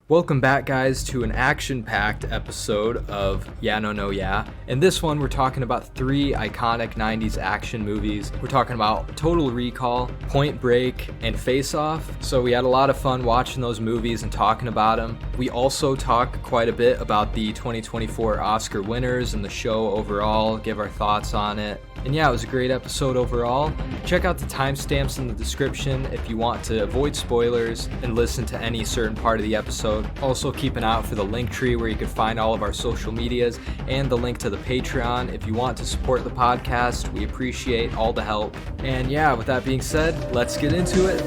Welcome back, guys, to an action-packed episode of Yeah No No Yeah. In this one, we're talking about 3 iconic 90s action movies. We're talking about Total Recall, Point Break, and Face Off. So we had a lot of fun watching those movies and talking about them. We also talk quite a bit about the 2024 Oscar winners and the show overall, give our thoughts on it. And yeah, it was a great episode overall. Check out the timestamps in the description if you want to avoid spoilers and listen to any certain part of the episode. Also, keep an eye out for the link tree where you can find all of our social medias and the link to the Patreon if you want to support the podcast. We appreciate all the help. And yeah, with that being said, let's get into it.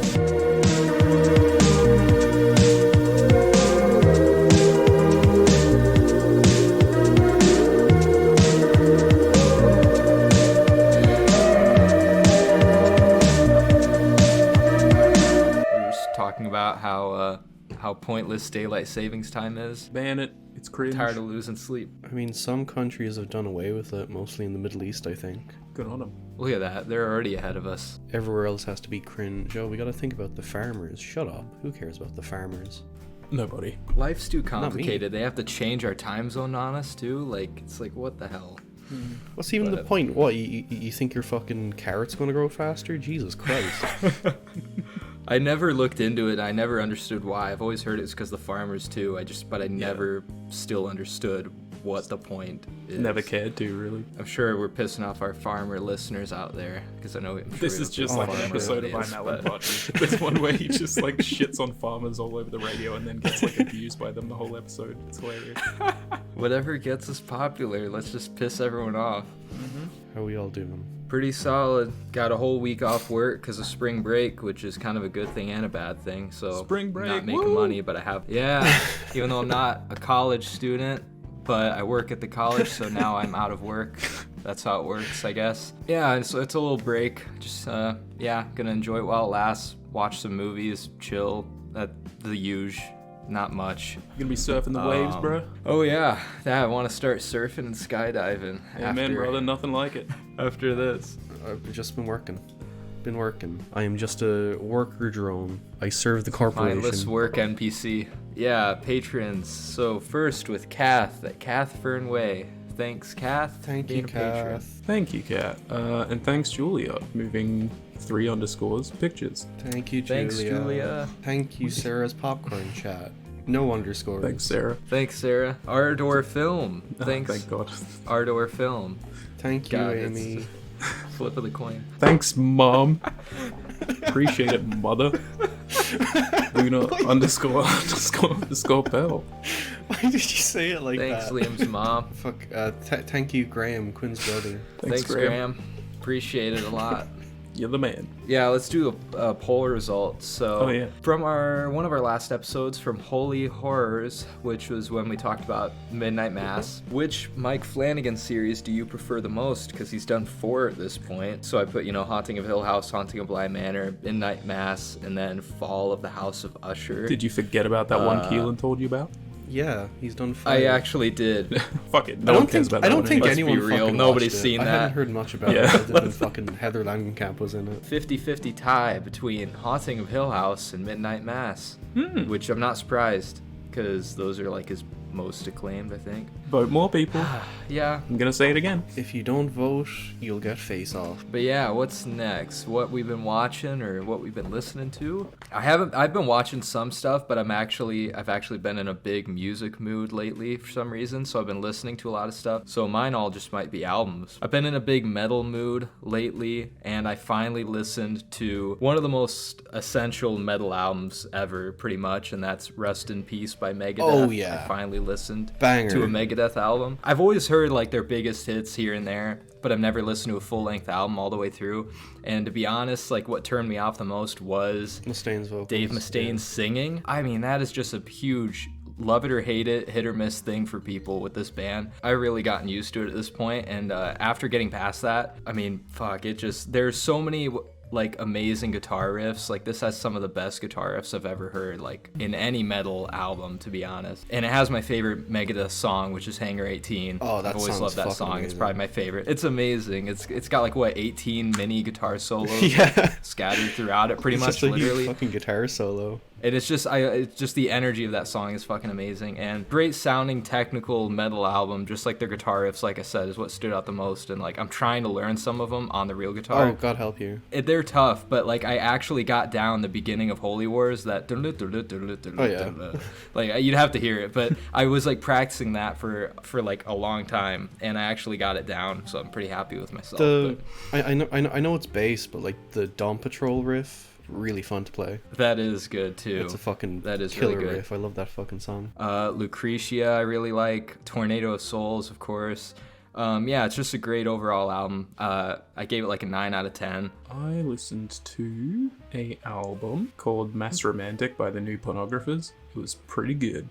About how pointless daylight savings time is. Ban it. It's cringe. Tired of losing sleep. I mean, some countries have done away with it, mostly in the Middle East, I think. Good on them. Look at that. They're already ahead of us. Everywhere else has to be cringe. Joe, we gotta think about the farmers. Shut up. Who cares about the farmers? Nobody. Life's too complicated. They have to change our time zone on us, too. Like, it's like, what the hell? What's even the point? What, you think your fucking carrot's gonna grow faster? Jesus Christ. I never looked into it. I never understood why. I've always heard it's because the farmers too. I never still understood what the point is. Never cared to, really. I'm sure we're pissing off our farmer listeners out there because I know this is just like an episode of I'm Alan Partridge. There's one where he just like shits on farmers all over the radio and then gets like abused by them the whole episode. It's hilarious. Whatever gets us popular, let's just piss everyone off. How are we all doing? Pretty solid. Got a whole week off work because of spring break, which is kind of a good thing and a bad thing. So spring break, not making money, but I have even though I'm not a college student, but I work at the college, so now I'm out of work. That's how it works, I guess. Yeah, and so it's a little break. Just gonna enjoy it while it lasts. Watch some movies, chill. At the usual. Not much. You gonna be surfing the waves, bro? Oh yeah, I want to start surfing and skydiving. Amen, brother. Nothing like it. After this, I've just been working. I am just a worker drone. I serve the corporation. Mindless work NPC. Yeah, patrons. So first with Kath at Kath Fernway. Thanks, Kath. Thank you, Kath. Thank you, Kat. And thanks, Julia. Moving 3_ pictures. Thank you, Julia. Thanks, Julia. Thank you, Sarah's popcorn chat. No underscores. Thanks, Sarah. Thanks, Sarah. Ardor Film. Thanks. Thank God. Ardor Film. Thank you, God, Amy. Flip of the coin. Thanks, Mom. Appreciate it, Mother. Luna __ Bell. Why did you say it like Thanks, that? Liam's mom. Fuck. Thank you, Graham, Quinn's brother. Thanks, Graham. Appreciate it a lot. You're the man. Yeah, let's do a poll results. So, from one of our last episodes from Holy Horrors, which was when we talked about Midnight Mass, which Mike Flanagan series do you prefer the most? Because he's done 4 at this point. So I put, Haunting of Hill House, Haunting of Bly Manor, Midnight Mass, and then Fall of the House of Usher. Did you forget about that one Keelan told you about? Yeah, he's done 5. I actually did. Fuck it. No one cares about that. I don't think Let's anyone be real. fucking Nobody's watched it. seen that. I haven't heard much about it other than fucking Heather Langenkamp was in it. 50-50 tie between Haunting of Hill House and Midnight Mass, which I'm not surprised because those are like his most acclaimed, I think. Vote more, people. Yeah. I'm gonna say it again. If you don't vote, you'll get face off. But yeah, what's next? What we've been watching or what we've been listening to? I've been watching some stuff, but I've actually been in a big music mood lately for some reason, so I've been listening to a lot of stuff. So mine all just might be albums. I've been in a big metal mood lately, and I finally listened to one of the most essential metal albums ever, pretty much, and that's Rest in Peace by Megadeth. Oh yeah. I finally listened Banger. to a Megadeth album. I've always heard like their biggest hits here and there, but I've never listened to a full-length album all the way through. And to be honest, like what turned me off the most was Mustaine's vocals. Dave Mustaine's singing. I mean, that is just a huge love it or hate it, hit or miss thing for people with this band. I really gotten used to it at this point, and after getting past that, I mean, fuck, there's so many like amazing guitar riffs. Like this has some of the best guitar riffs I've ever heard, like in any metal album, to be honest. And it has my favorite Megadeth song, which is Hangar 18. Oh, that I've always loved that song. Amazing. It's probably my favorite. It's amazing. It's got like 18 mini guitar solos yeah. scattered throughout it, pretty It's much, just a literally. huge fucking guitar solo. And it's just the energy of that song is fucking amazing, and great sounding technical metal album. Just like their guitar riffs, like I said, is what stood out the most. And like I'm trying to learn some of them on the real guitar. Oh, God help you. They're tough, but like I actually got down the beginning of Holy Wars, that like you'd have to hear it, but I was like practicing that for like a long time, and I actually got it down, so I'm pretty happy with myself. I know it's bass, but like the Dawn Patrol riff, really fun to play. That is good too. It's a fucking that is killer really good riff. I love that fucking song. Lucretia I really like. Tornado of Souls, of course. Yeah, it's just a great overall album. I gave it like a 9 out of 10. I listened to a album called Mass Romantic by the New Pornographers. It was pretty good.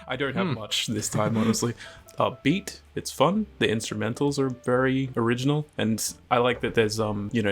I don't have much this time, honestly. Beat, it's fun. The instrumentals are very original, and I like that there's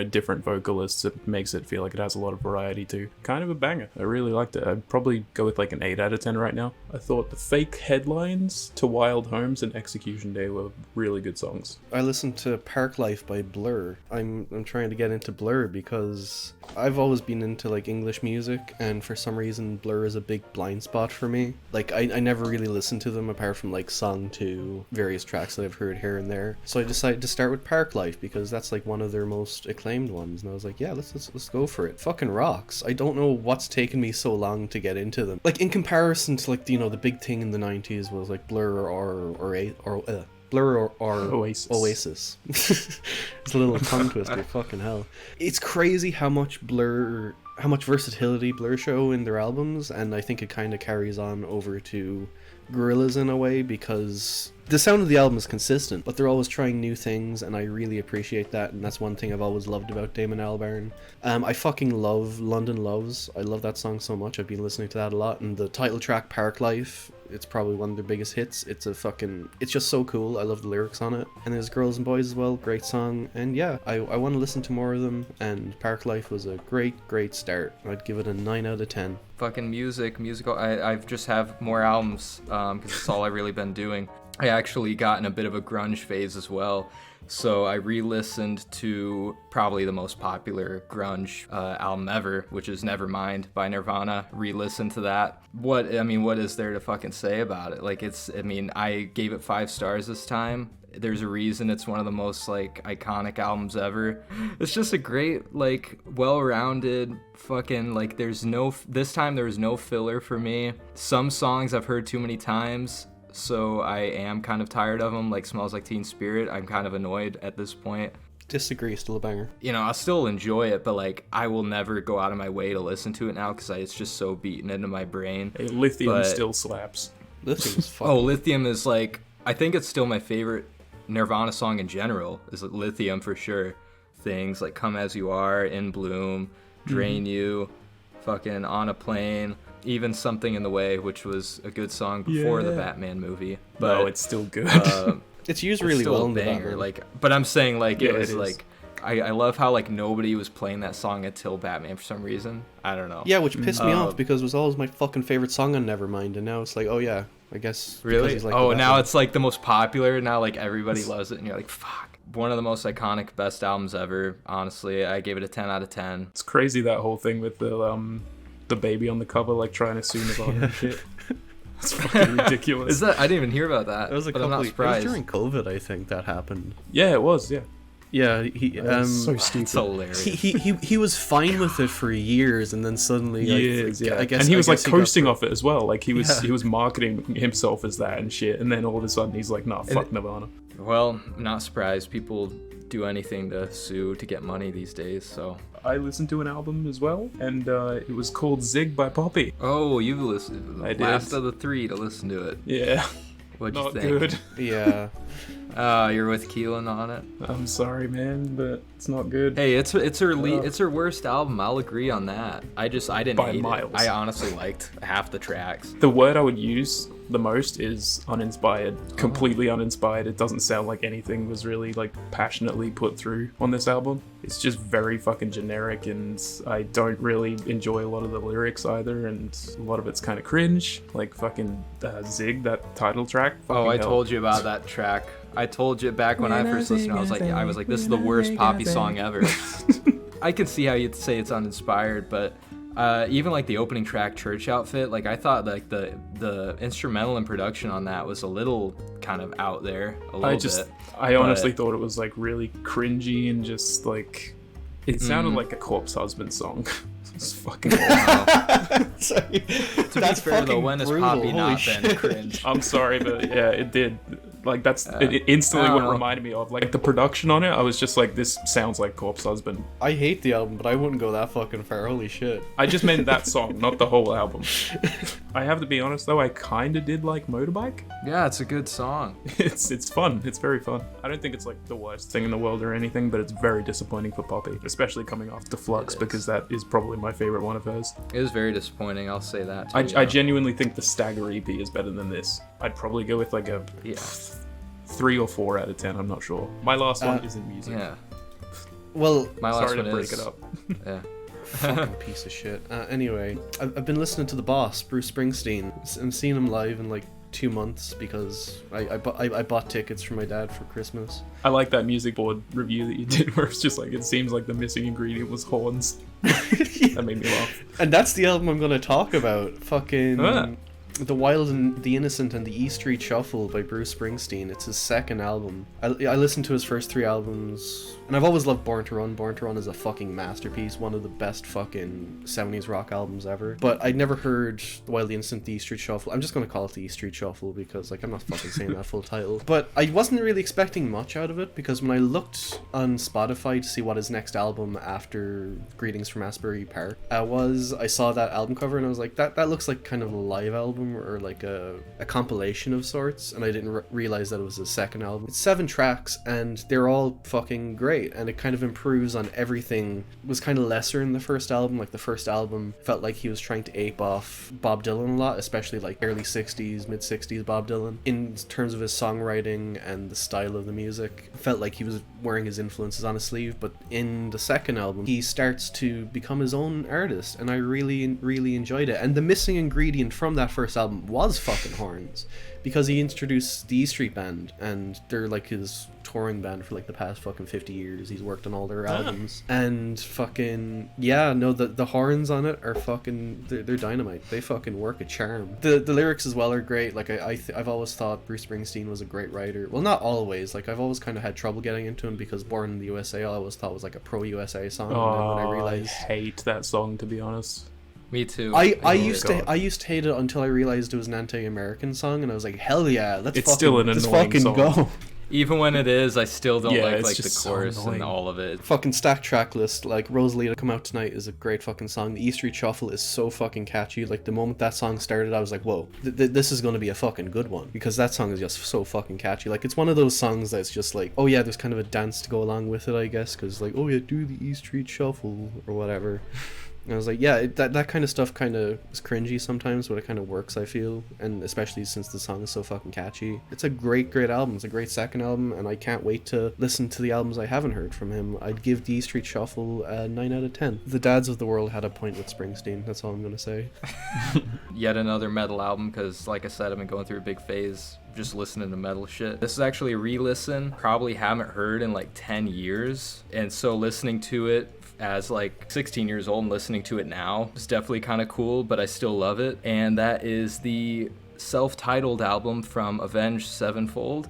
different vocalists. It makes it feel like it has a lot of variety too. Kind of a banger. I really liked it. I'd probably go with like an 8 out of 10 right now. I thought the Fake Headlines, To Wild Homes, and Execution Day were really good songs. I listened to Parklife by Blur. I'm trying to get into Blur because I've always been into like English music, and for some reason Blur is a big blind spot for me. Like I never really listened to them apart from like Song 2, various tracks that I've heard here and there. So I decided to start with Parklife because that's like one of their most acclaimed ones, and I was like, yeah, let's go for it. Fucking rocks. I don't know what's taken me so long to get into them. Like in comparison to like the big thing in the 90s was like Blur or Oasis. It's a little tongue twister. Fucking hell. It's crazy how much versatility Blur show in their albums, and I think it kind of carries on over to Gorillaz in a way, because the sound of the album is consistent, but they're always trying new things, and I really appreciate that, and that's one thing I've always loved about Damon Albarn. I fucking love London Loves. I love that song so much. I've been listening to that a lot, and the title track Parklife, it's probably one of their biggest hits. It's just so cool. I love the lyrics on it. And there's Girls and Boys as well, great song. And yeah, I want to listen to more of them, and Parklife was a great start. I'd give it a 9 out of 10. Fucking musical. I just have more albums, because that's all I've really been doing. I actually got in a bit of a grunge phase as well. So I re-listened to probably the most popular grunge album ever, which is Nevermind by Nirvana. Re-listened to that. What is there to fucking say about it? Like I gave it 5 stars this time. There's a reason it's one of the most like iconic albums ever. It's just a great, like, well-rounded fucking, like, this time there was no filler for me. Some songs I've heard too many times, so I am kind of tired of them, like Smells Like Teen Spirit. I'm kind of annoyed at this point. Disagree, still a banger. I'll still enjoy it, but like I will never go out of my way to listen to it now because it's just so beaten into my brain. Hey, Lithium still slaps. Lithium's fucking... Lithium is like, I think it's still my favorite Nirvana song in general, is Lithium for sure. Things like Come As You Are, In Bloom, Drain You, fucking On a Plane, even Something in the Way, which was a good song before the Batman movie. But no, it's still good. It's used really well in the banger. Like, but I'm saying like it was like I love how like nobody was playing that song until Batman for some reason. I don't know. Yeah, which pissed me off because it was always my fucking favorite song on Nevermind, and now it's like, oh yeah, I guess. Really? Like now it's like the most popular. Now like everybody loves it, and you're like, fuck. One of the most iconic, best albums ever. Honestly, I gave it a 10 out of 10. It's crazy that whole thing with the baby on the cover like trying to sue Nirvana and shit. It's fucking ridiculous. Is that? I didn't even hear about that. It was I'm not surprised. It was during COVID, I think that happened. Yeah, it was. Yeah. Yeah, so stupid. It's hilarious. He was fine with it for years, and then suddenly, I guess, and he was like coasting off it as well. Like he was marketing himself as that and shit, and then all of a sudden he's like, nah, fuck Nirvana. Well, I'm not surprised. People do anything to sue to get money these days. So I listened to an album as well, and it was called Zig by Poppy. Oh, you listened. I did. Last of the 3 to listen to it. Yeah. What'd you Not think? good. Yeah. You're with Keelan on it. I'm sorry, man, but it's not good. Hey, it's her worst album. I'll agree on that. I didn't By hate miles. it. I honestly liked half the tracks. The word I would use the most is uninspired. Completely uninspired. It doesn't sound like anything was really like passionately put through on this album. It's just very fucking generic, and I don't really enjoy a lot of the lyrics either, and a lot of it's kind of cringe. Like fucking Zig, that title track. I told you about that track. I told you back when I first listened. I was like, this is the worst poppy song ever. I can see how you'd say it's uninspired, but Even like the opening track, Church Outfit, like I thought like the instrumental and production on that was a little kind of out there a little bit. I honestly thought it was like really cringy and just like it sounded like a Corpse Husband song. It's fucking Sorry. To be fair though, when has Poppy not been cringe? I'm sorry, but yeah, it did. Like that's it instantly what it reminded me of. Like the production on it, I was just like, this sounds like Corpse Husband. I hate the album, but I wouldn't go that fucking far. Holy shit. I just meant that song, not the whole album. I have to be honest though, I kind of did like Motorbike. Yeah, it's a good song. It's fun. It's very fun. I don't think it's like the worst thing in the world or anything, but it's very disappointing for Poppy, especially coming off the Flux, because that is probably my favorite one of hers. It was very disappointing, I'll say that too, I genuinely think the Stagger EP is better than this. I'd probably go with like a 3 or 4 out of 10. I'm not sure. My last one isn't music. Yeah. Well, my last sorry one to break is, it up. Yeah. fucking piece of shit. Anyway, I've been listening to the boss, Bruce Springsteen. I'm seeing him live in like 2 months because I bought tickets for my dad for Christmas. I like that music board review that you did where it's just like, it seems like the missing ingredient was horns. That made me laugh. And that's the album I'm going to talk about. Fucking The Wild and the Innocent and the E Street Shuffle by Bruce Springsteen. It's his second album. I listened to his first 3 albums, and I've always loved Born to Run. Born to Run is a fucking masterpiece, one of the best fucking 70s rock albums ever. But I'd never heard The Wild, the Innocent, the E Street Shuffle. I'm just going to call it the E Street Shuffle because like I'm not fucking saying that full title. But I wasn't really expecting much out of it because when I looked on Spotify to see what his next album after Greetings from Asbury Park I saw that album cover and I was like, that looks like kind of a live album or like a compilation of sorts, and I didn't realize that it was his second album. It's 7 tracks and they're all fucking great, and it kind of improves on everything. It was kind of lesser in the first album. Like the first album felt like he was trying to ape off Bob Dylan a lot, especially like early 60s, mid 60s Bob Dylan. In terms of his songwriting and the style of the music, it felt like he was wearing his influences on his sleeve. But in the second album he starts to become his own artist, and I really enjoyed it. And the missing ingredient from that first album was fucking horns, because he introduced the E Street Band, and they're like his touring band for like the past fucking 50 years. He's worked on all their albums, and fucking the horns on it are fucking they're dynamite. They fucking work a charm. The lyrics as well are great. Like I've always thought Bruce Springsteen was a great writer. Well, not always. Like I've always kind of had trouble getting into him because Born in the USA I always thought was like a pro USA song. Oh, and then when I realized, I hate that song, to be honest. Me too. I used to hate it until I realized it was an anti-American song, and I was like, hell yeah, let's fucking song. go. Even when it is, I still don't like the so chorus annoying. and all of it. Fucking stack track list, like Rosalie Come Out Tonight is a great fucking song. The E Street Shuffle is so fucking catchy. Like the moment that song started I was like, whoa, this is going to be a fucking good one, because that song is just so fucking catchy. Like it's one of those songs that's just like, oh yeah, there's kind of a dance to go along with it, I guess, because like, oh yeah, do the E Street Shuffle or whatever. And I was like, yeah, that kind of stuff kind of is cringy sometimes, but it kind of works, I feel, and especially since the song is so fucking catchy. It's a great album. It's a great second album, and I can't wait to listen to the albums I haven't heard from him. I'd give the E Street Shuffle a 9 out of 10. The dads of the world had a point with Springsteen. That's all I'm going to say. Yet another metal album, because like I said, I've been going through a big phase just listening to metal shit. This is actually a re-listen. Probably haven't heard in like 10 years, and so listening to it as like 16 years old and listening to it now is definitely kind of cool, but I still love it. And that is the self-titled album from Avenged Sevenfold.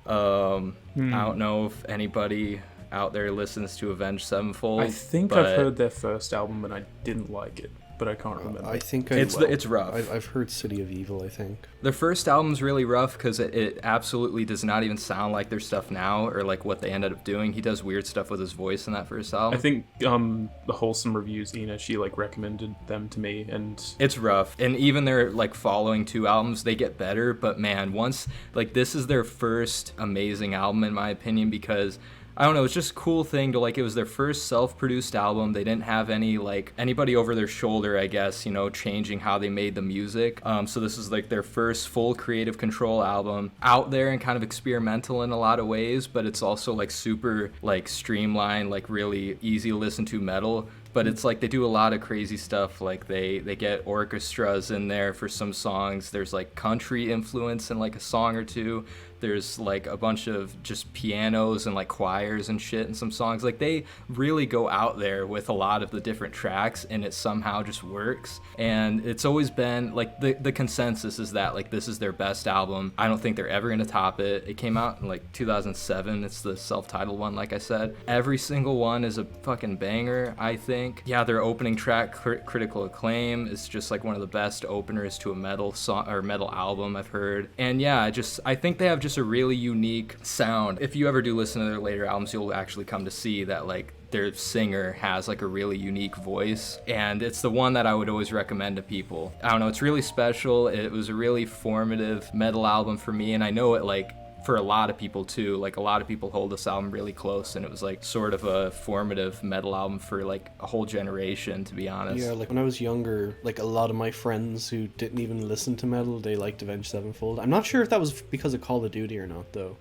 I don't know if anybody out there listens to Avenged Sevenfold. I think I've heard their first album and I didn't like it, but I can't remember. I think it's rough. I've heard City of Evil, I think. Their first album's really rough because it absolutely does not even sound like their stuff now, or like what they ended up doing. He does weird stuff with his voice in that first album. I think the Wholesome Reviews, Ina, she like recommended them to me, and it's rough. And even their like following 2 albums, they get better, but man, once like this is their first amazing album in my opinion, because I don't know, it's just a cool thing to like, it was their first self-produced album. They didn't have anybody over their shoulder, I guess, changing how they made the music. So this is like their first full creative control album, out there and kind of experimental in a lot of ways, but it's also like super like streamlined, like really easy to listen to metal. But it's like they do a lot of crazy stuff. Like they get orchestras in there for some songs. There's like country influence in like a song or two. There's like a bunch of just pianos and like choirs and shit in some songs. Like they really go out there with a lot of the different tracks, and it somehow just works. And it's always been like the consensus is that like this is their best album. I don't think they're ever gonna top it. It came out in like 2007. It's the self-titled one, like I said. Every single one is a fucking banger, I think. Yeah, their opening track, Critical Acclaim, is just like one of the best openers to a metal song or metal album I've heard. And yeah, I think they have just a really unique sound. If you ever do listen to their later albums, you'll actually come to see that like their singer has like a really unique voice, and it's the one that I would always recommend to people. I don't know, it's really special. It was a really formative metal album for me, and I know it like for a lot of people too. Like a lot of people hold this album really close, and it was like sort of a formative metal album for like a whole generation, to be honest. Yeah, like when I was younger, like a lot of my friends who didn't even listen to metal, they liked Avenged Sevenfold. I'm not sure if that was because of Call of Duty or not, though.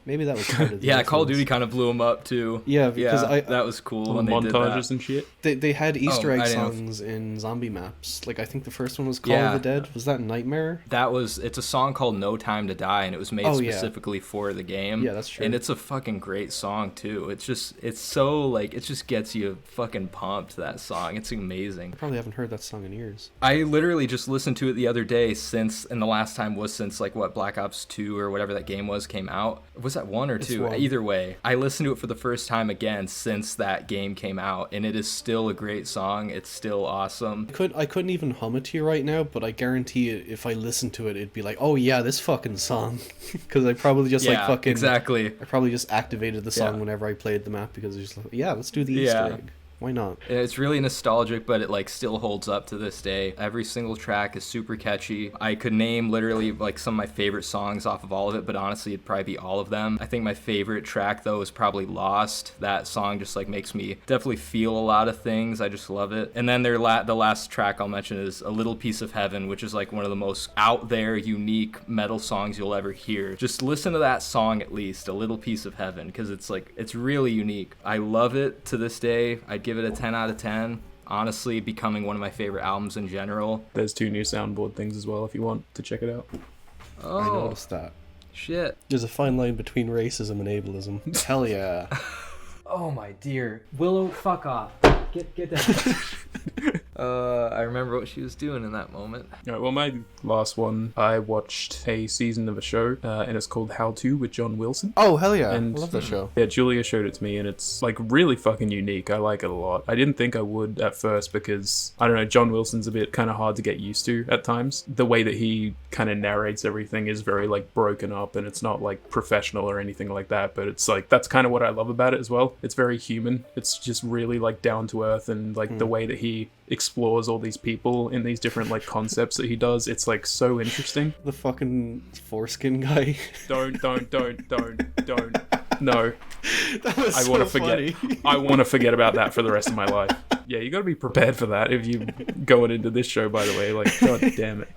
Maybe that was part of the yeah, influence. Call of Duty kind of blew them up too. Yeah, because that was cool when they did montages that. And shit. They had Easter egg songs in zombie maps. Like I think the first one was Call of the Dead. Was that Nightmare? It's a song called No Time to Die, and it was made specifically for the game. Yeah, that's true. And it's a fucking great song too. It's so like, it just gets you fucking pumped, that song. It's amazing. I probably haven't heard that song in years. I literally just listened to it the other day and the last time was since like what, Black Ops 2 or whatever that game was came out. Was that 1 or 2? Either way, I listened to it for the first time again since that game came out, and it is still a great song. It's still awesome. I couldn't even hum it to you right now, but I guarantee it, if I listened to it, it'd be like, oh yeah, this fucking song. Because I probably just exactly. I probably just activated the song whenever I played the map, because it's just like, yeah, let's do the Easter egg. Why not? It's really nostalgic, but it like still holds up to this day. Every single track is super catchy. I could name literally like some of my favorite songs off of all of it, but honestly it'd probably be all of them. I think my favorite track though is probably Lost. That song just like makes me definitely feel a lot of things. I just love it. And then the last track I'll mention is A Little Piece of Heaven, which is like one of the most out there, unique metal songs you'll ever hear. Just listen to that song at least, A Little Piece of Heaven, because it's really unique. I love it to this day. I'd give it a 10 out of 10. Honestly, becoming one of my favorite albums in general. There's 2 new soundboard things as well if you want to check it out. Oh, I noticed that. Shit. There's a fine line between racism and ableism. Hell yeah. Oh my dear. Willow, fuck off. Get down. I remember what she was doing in that moment. All right, well, my last one, I watched a season of a show, and it's called How To with John Wilson. Oh, hell yeah. And I love that show. Yeah, Julia showed it to me, and it's like really fucking unique. I like it a lot. I didn't think I would at first because, I don't know, John Wilson's a bit kind of hard to get used to at times. The way that he kind of narrates everything is very like broken up, and it's not like professional or anything like that, but it's like, that's kind of what I love about it as well. It's very human. It's just really like down to earth, and like the way that he explores all these people in these different like concepts that he does, it's like so interesting. The fucking foreskin guy. Don't no. That was I want to forget. I want to forget about that for the rest of my life. Yeah, you got to be prepared for that if you going into this show, by the way. Like, god damn it.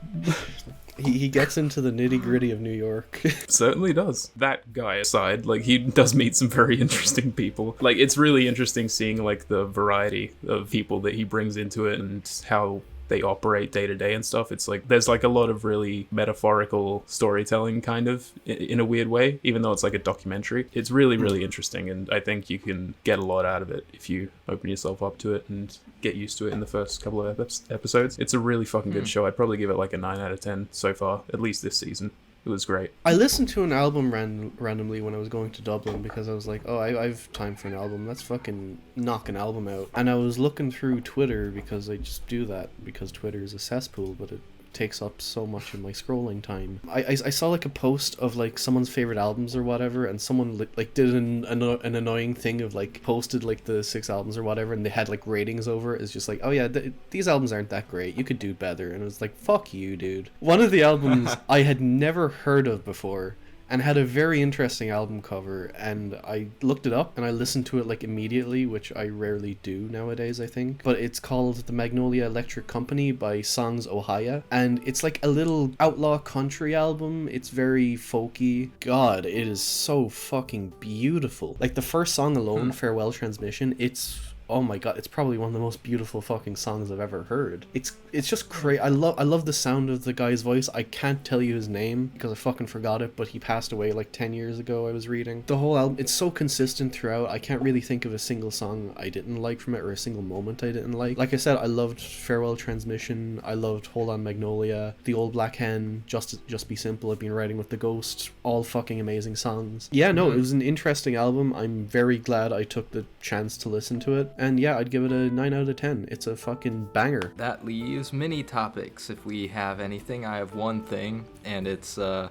He gets into the nitty-gritty of New York. Certainly does. That guy aside, like, he does meet some very interesting people. Like, it's really interesting seeing, like, the variety of people that he brings into it and how they operate day to day and stuff. It's like there's like a lot of really metaphorical storytelling kind of in a weird way, even though it's like a documentary. It's really, really interesting, and I think you can get a lot out of it if you open yourself up to it and get used to it in the first couple of episodes. It's a really fucking good show. I'd probably give it like a 9 out of 10 so far, at least this season. It was great. I listened to an album randomly when I was going to Dublin because I was like, oh, I have time for an album. Let's fucking knock an album out. And I was looking through Twitter because I just do that because Twitter is a cesspool, but it takes up so much of my scrolling time. I saw like a post of like someone's favorite albums or whatever, and someone like did an annoying thing of like posted like the 6 albums or whatever, and they had like ratings over it. It's just like, oh yeah, these albums aren't that great, you could do better. And it was like, fuck you, dude. One of the albums I had never heard of before and had a very interesting album cover, and I looked it up and I listened to it like immediately, which I rarely do nowadays, I think. But it's called The Magnolia Electric Company by Songs Ohia, and it's like a little outlaw country album. It's very folky. God, it is so fucking beautiful. Like the first song alone, Farewell Transmission, it's oh my god, it's probably one of the most beautiful fucking songs I've ever heard. It's just crazy. I love the sound of the guy's voice. I can't tell you his name because I fucking forgot it, but he passed away like 10 years ago, I was reading. The whole album, it's so consistent throughout. I can't really think of a single song I didn't like from it or a single moment I didn't like. Like I said, I loved Farewell Transmission. I loved Hold On Magnolia, The Old Black Hen, Just Be Simple, I've been writing with the Ghost. All fucking amazing songs. Yeah, no, it was an interesting album. I'm very glad I took the chance to listen to it. And yeah, I'd give it a 9 out of 10. It's a fucking banger. That leaves mini topics. If we have anything, I have one thing, and it's the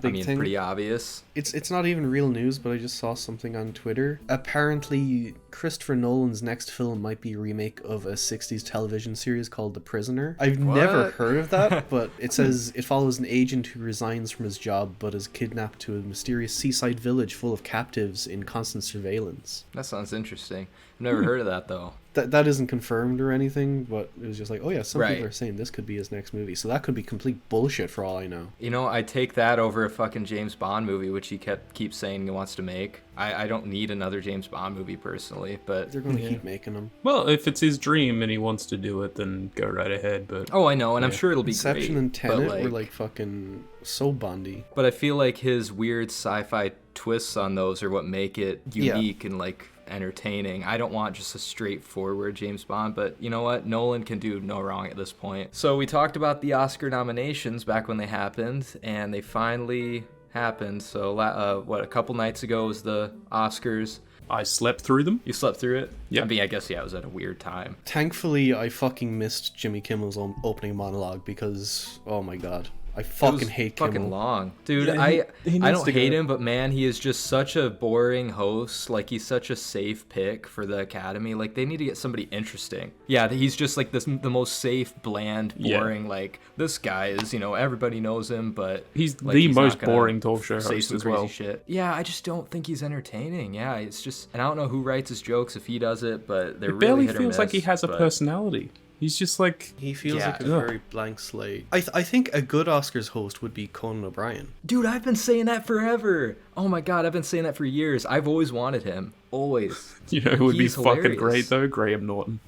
big thing. Pretty obvious. It's not even real news, but I just saw something on Twitter. Apparently, Christopher Nolan's next film might be a remake of a 60s television series called The Prisoner. I've never heard of that, but it says it follows an agent who resigns from his job but is kidnapped to a mysterious seaside village full of captives in constant surveillance. That sounds interesting. I've never heard of that, though. That isn't confirmed or anything, but it was just like, oh yeah, some people are saying this could be his next movie, so that could be complete bullshit for all I know. You know, I take that over a fucking James Bond movie, which he keeps saying he wants to make. I don't need another James Bond movie personally, but they're going to keep making them. Well, if it's his dream and he wants to do it, then go right ahead. But I know, and I'm sure it'll be Inception great. and Tenet were like fucking so Bondy. But I feel like his weird sci-fi twists on those are what make it unique and like entertaining. I don't want just a straightforward James Bond, but you know what? Nolan can do no wrong at this point. So we talked about the Oscar nominations back when they happened, and they finally happened. So a couple nights ago was the Oscars. I slept through them. You slept through it? Yeah. I mean, I guess, it was at a weird time. Thankfully, I fucking missed Jimmy Kimmel's opening monologue because, oh my god. I fucking hate Kimmel. Fucking long. Dude, Yeah, I don't to hate go. him, but man, he is just such a boring host. Like, he's such a safe pick for the Academy. Like, they need to get somebody interesting. Yeah, he's just like the most safe, bland, boring, like, this guy is, everybody knows him, but he's like, the not most gonna boring talk show say host some as crazy well. shit. Yeah, I just don't think he's entertaining. Yeah, it's just, and I don't know who writes his jokes if he does it, but they're It really barely hit or feels like he miss, has a but- personality. He's just like... He feels like a Ugh. very blank slate. I think a good Oscars host would be Conan O'Brien. Dude, I've been saying that forever. Oh my god, I've been saying that for years. I've always wanted him. Always. It would He's be fucking hilarious. great though, Graham Norton.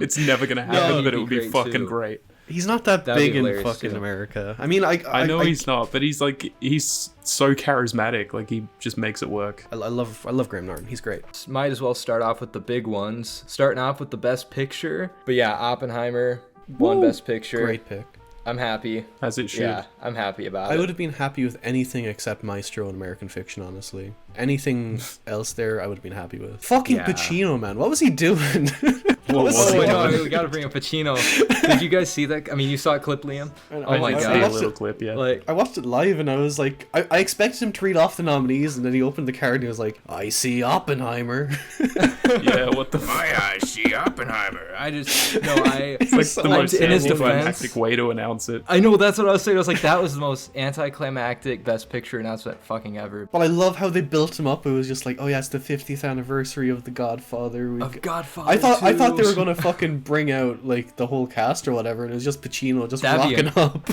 It's never gonna happen, he'd but it be would be great, fucking too. great. He's not that That'd be big in hilarious, fucking too. America. I mean, I know he's not, but he's so charismatic. Like, he just makes it work. I love Graham Norton. He's great. Might as well start off with the big ones. Starting off with the best picture. But yeah, Oppenheimer won Woo! best picture. Great pick. I'm happy. As it should. Yeah, I'm happy about it. I would have been happy with anything except Maestro and American Fiction, honestly. Anything else there, I would have been happy with. Fucking Yeah. Pacino, man. What was he doing? What was Oh, he wait, no, doing? we gotta bring up Pacino. Did you guys see that? I mean, you saw a clip, Liam? Oh my I see god. a watched little it. clip, yeah. Like, I watched it live and I was like, I expected him to read off the nominees, and then he opened the card and he was like, I see Oppenheimer. Yeah, what the fuck? I see Oppenheimer. It's like the most in his anticlimactic defense. way to announce it. I know, that's what I was saying. I was like, that was the most anticlimactic best picture announcement fucking ever. But I love how they built him up. It was just like, oh yeah, it's the 50th anniversary of The Godfather. Godfather I thought 2. they were gonna fucking bring out like the whole cast or whatever, and it was just Pacino just That'd be rocking up.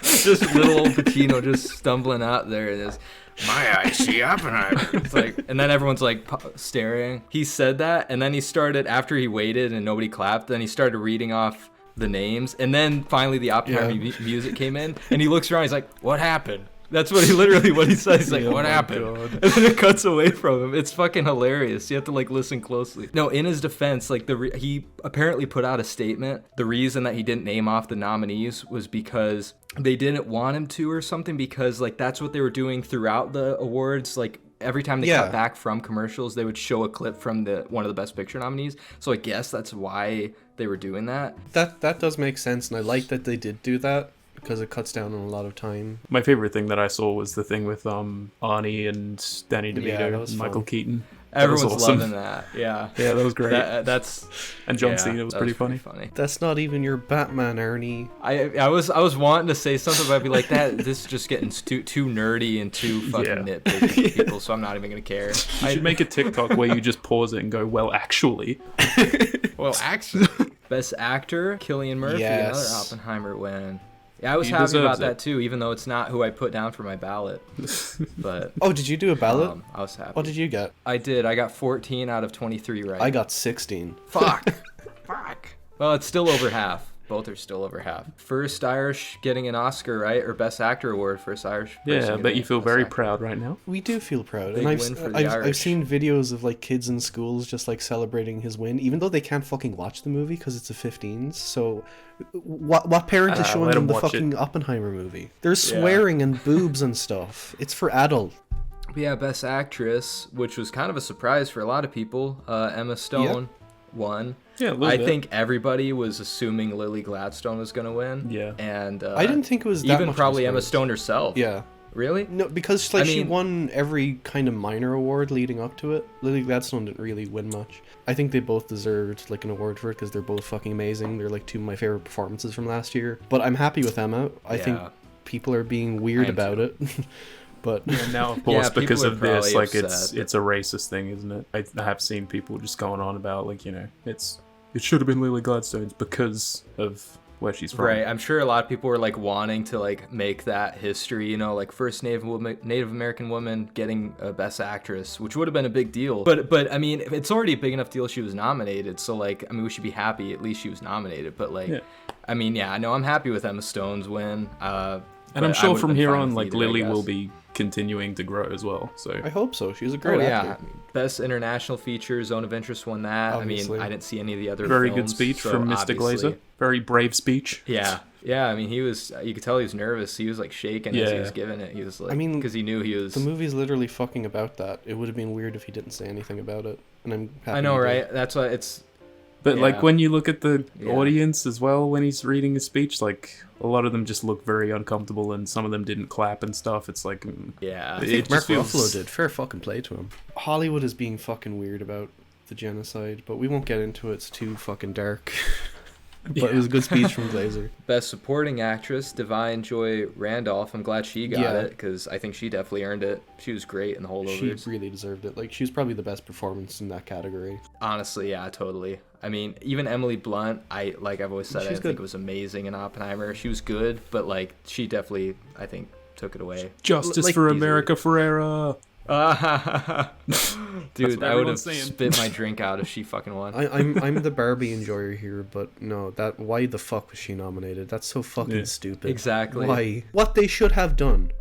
Just little old Pacino just stumbling out there. And it's, my eyes see Oppenheimer. It's like, and then everyone's like staring. He said that, and then he started, after he waited and nobody clapped, then he started reading off the names, and then finally the Oppenheimer music came in, and he looks around, he's like, what happened? That's what he says. He's like, Oh what my happened? God. And then it cuts away from him. It's fucking hilarious. You have to like listen closely. No, in his defense, like he apparently put out a statement. The reason that he didn't name off the nominees was because they didn't want him to or something, because like that's what they were doing throughout the awards. Like every time they cut back from commercials, they would show a clip from one of the best picture nominees. So I guess that's why they were doing that. That does make sense, and I like that they did do that because it cuts down on a lot of time. My favorite thing that I saw was the thing with Arnie and Danny Yeah, DeVito that was and Michael fun. Keaton. That was Everyone's awesome. loving that. Yeah. Yeah, that was great. That's And John yeah, Cena was that pretty funny. That's not even your Batman, Ernie. I was wanting to say something, but I'd be like, this is just getting too nerdy and too fucking nitpicky for people, so I'm not even gonna care. You should make a TikTok where you just pause it and go, well, actually. Well, actually, best actor, Cillian Murphy, Yes. another Oppenheimer win. Yeah, I was He happy about deserves that it. too, even though it's not who I put down for my ballot. But Oh, did you do a ballot? I was happy. What did you get? I did. I got 14 out of 23 right. I got 16. Fuck. Fuck. Well, it's still over half. Both are still over half. First Irish getting an Oscar, right? Or Best Actor award. First Irish. Yeah, I person bet getting you feel Best very Actor. proud right now. We do feel proud, Big and win for the I've Irish. seen videos of like kids in schools just like celebrating his win, even though they can't fucking watch the movie because it's a 15s. So, what parent is showing let them 'em the watch fucking Oppenheimer movie? There's swearing and boobs and stuff. It's for adult. But yeah, Best Actress, which was kind of a surprise for a lot of people. Emma Stone won. Yeah, a little I bit. think everybody was assuming Lily Gladstone was going to win. Yeah. And I didn't think it was that even much probably of a Emma surprise. Stone herself. Yeah. Really? No, because like I she mean- won every kind of minor award leading up to it. Lily Gladstone didn't really win much. I think they both deserved like an award for it because they're both fucking amazing. They're like two of my favorite performances from last year. But I'm happy with Emma. I think Yeah. people are being weird I am about it. But Yeah, now of course people because are of this, probably like upset. it's a racist thing, isn't it? I have seen people just going on about like it should have been Lily Gladstone's because of where she's from. Right. I'm sure a lot of people were like wanting to like make that history, like first Native American woman getting a Best Actress, which would have been a big deal. But I mean, it's already a big enough deal she was nominated. So like, I mean, we should be happy at least she was nominated. But like, Yeah. I mean, yeah, I know I'm happy with Emma Stone's win. And I'm sure from here on, like Lily will be continuing to grow as well. So I hope so. She's a Oh great yeah, actor. Best International Feature, Zone of Interest won that. Obviously. I mean, I didn't see any of the other very good films, speech so from Mr. obviously- Glazer. Very brave speech. Yeah, I mean, you could tell he was nervous. He was like shaking as he Yeah. was giving it. He was like, I mean, because he knew he was. The movie's literally fucking about that. It would have been weird if he didn't say anything about it. And I'm happy I know, he did. right? That's why it's. But Yeah. like when you look at the Yeah. audience as well when he's reading his speech, like a lot of them just look very uncomfortable and some of them didn't clap and stuff. It's like Yeah. I It think Mark just feels- Ruffalo did. Fair fucking play to him. Hollywood is being fucking weird about the genocide, but we won't get into it. It's too fucking dark. But it was a good speech from Glazer. Best Supporting Actress, Divine Joy Randolph. I'm glad she got Yeah. it because I think she definitely earned it. She was great in the She holdovers. really deserved it. Like, she was probably the best performance in that category. Honestly, yeah, totally. I mean, even Emily Blunt, I've always said, I She's think good. was amazing in Oppenheimer. She was good, but like she definitely, I think, took it away. justice like for easily. America Ferrera. Dude, what I would have everyone's saying. spit my drink out if she fucking won. I'm the Barbie enjoyer here, but no, why the fuck was she nominated? That's so fucking Yeah. stupid. Exactly. Why? What they should have done.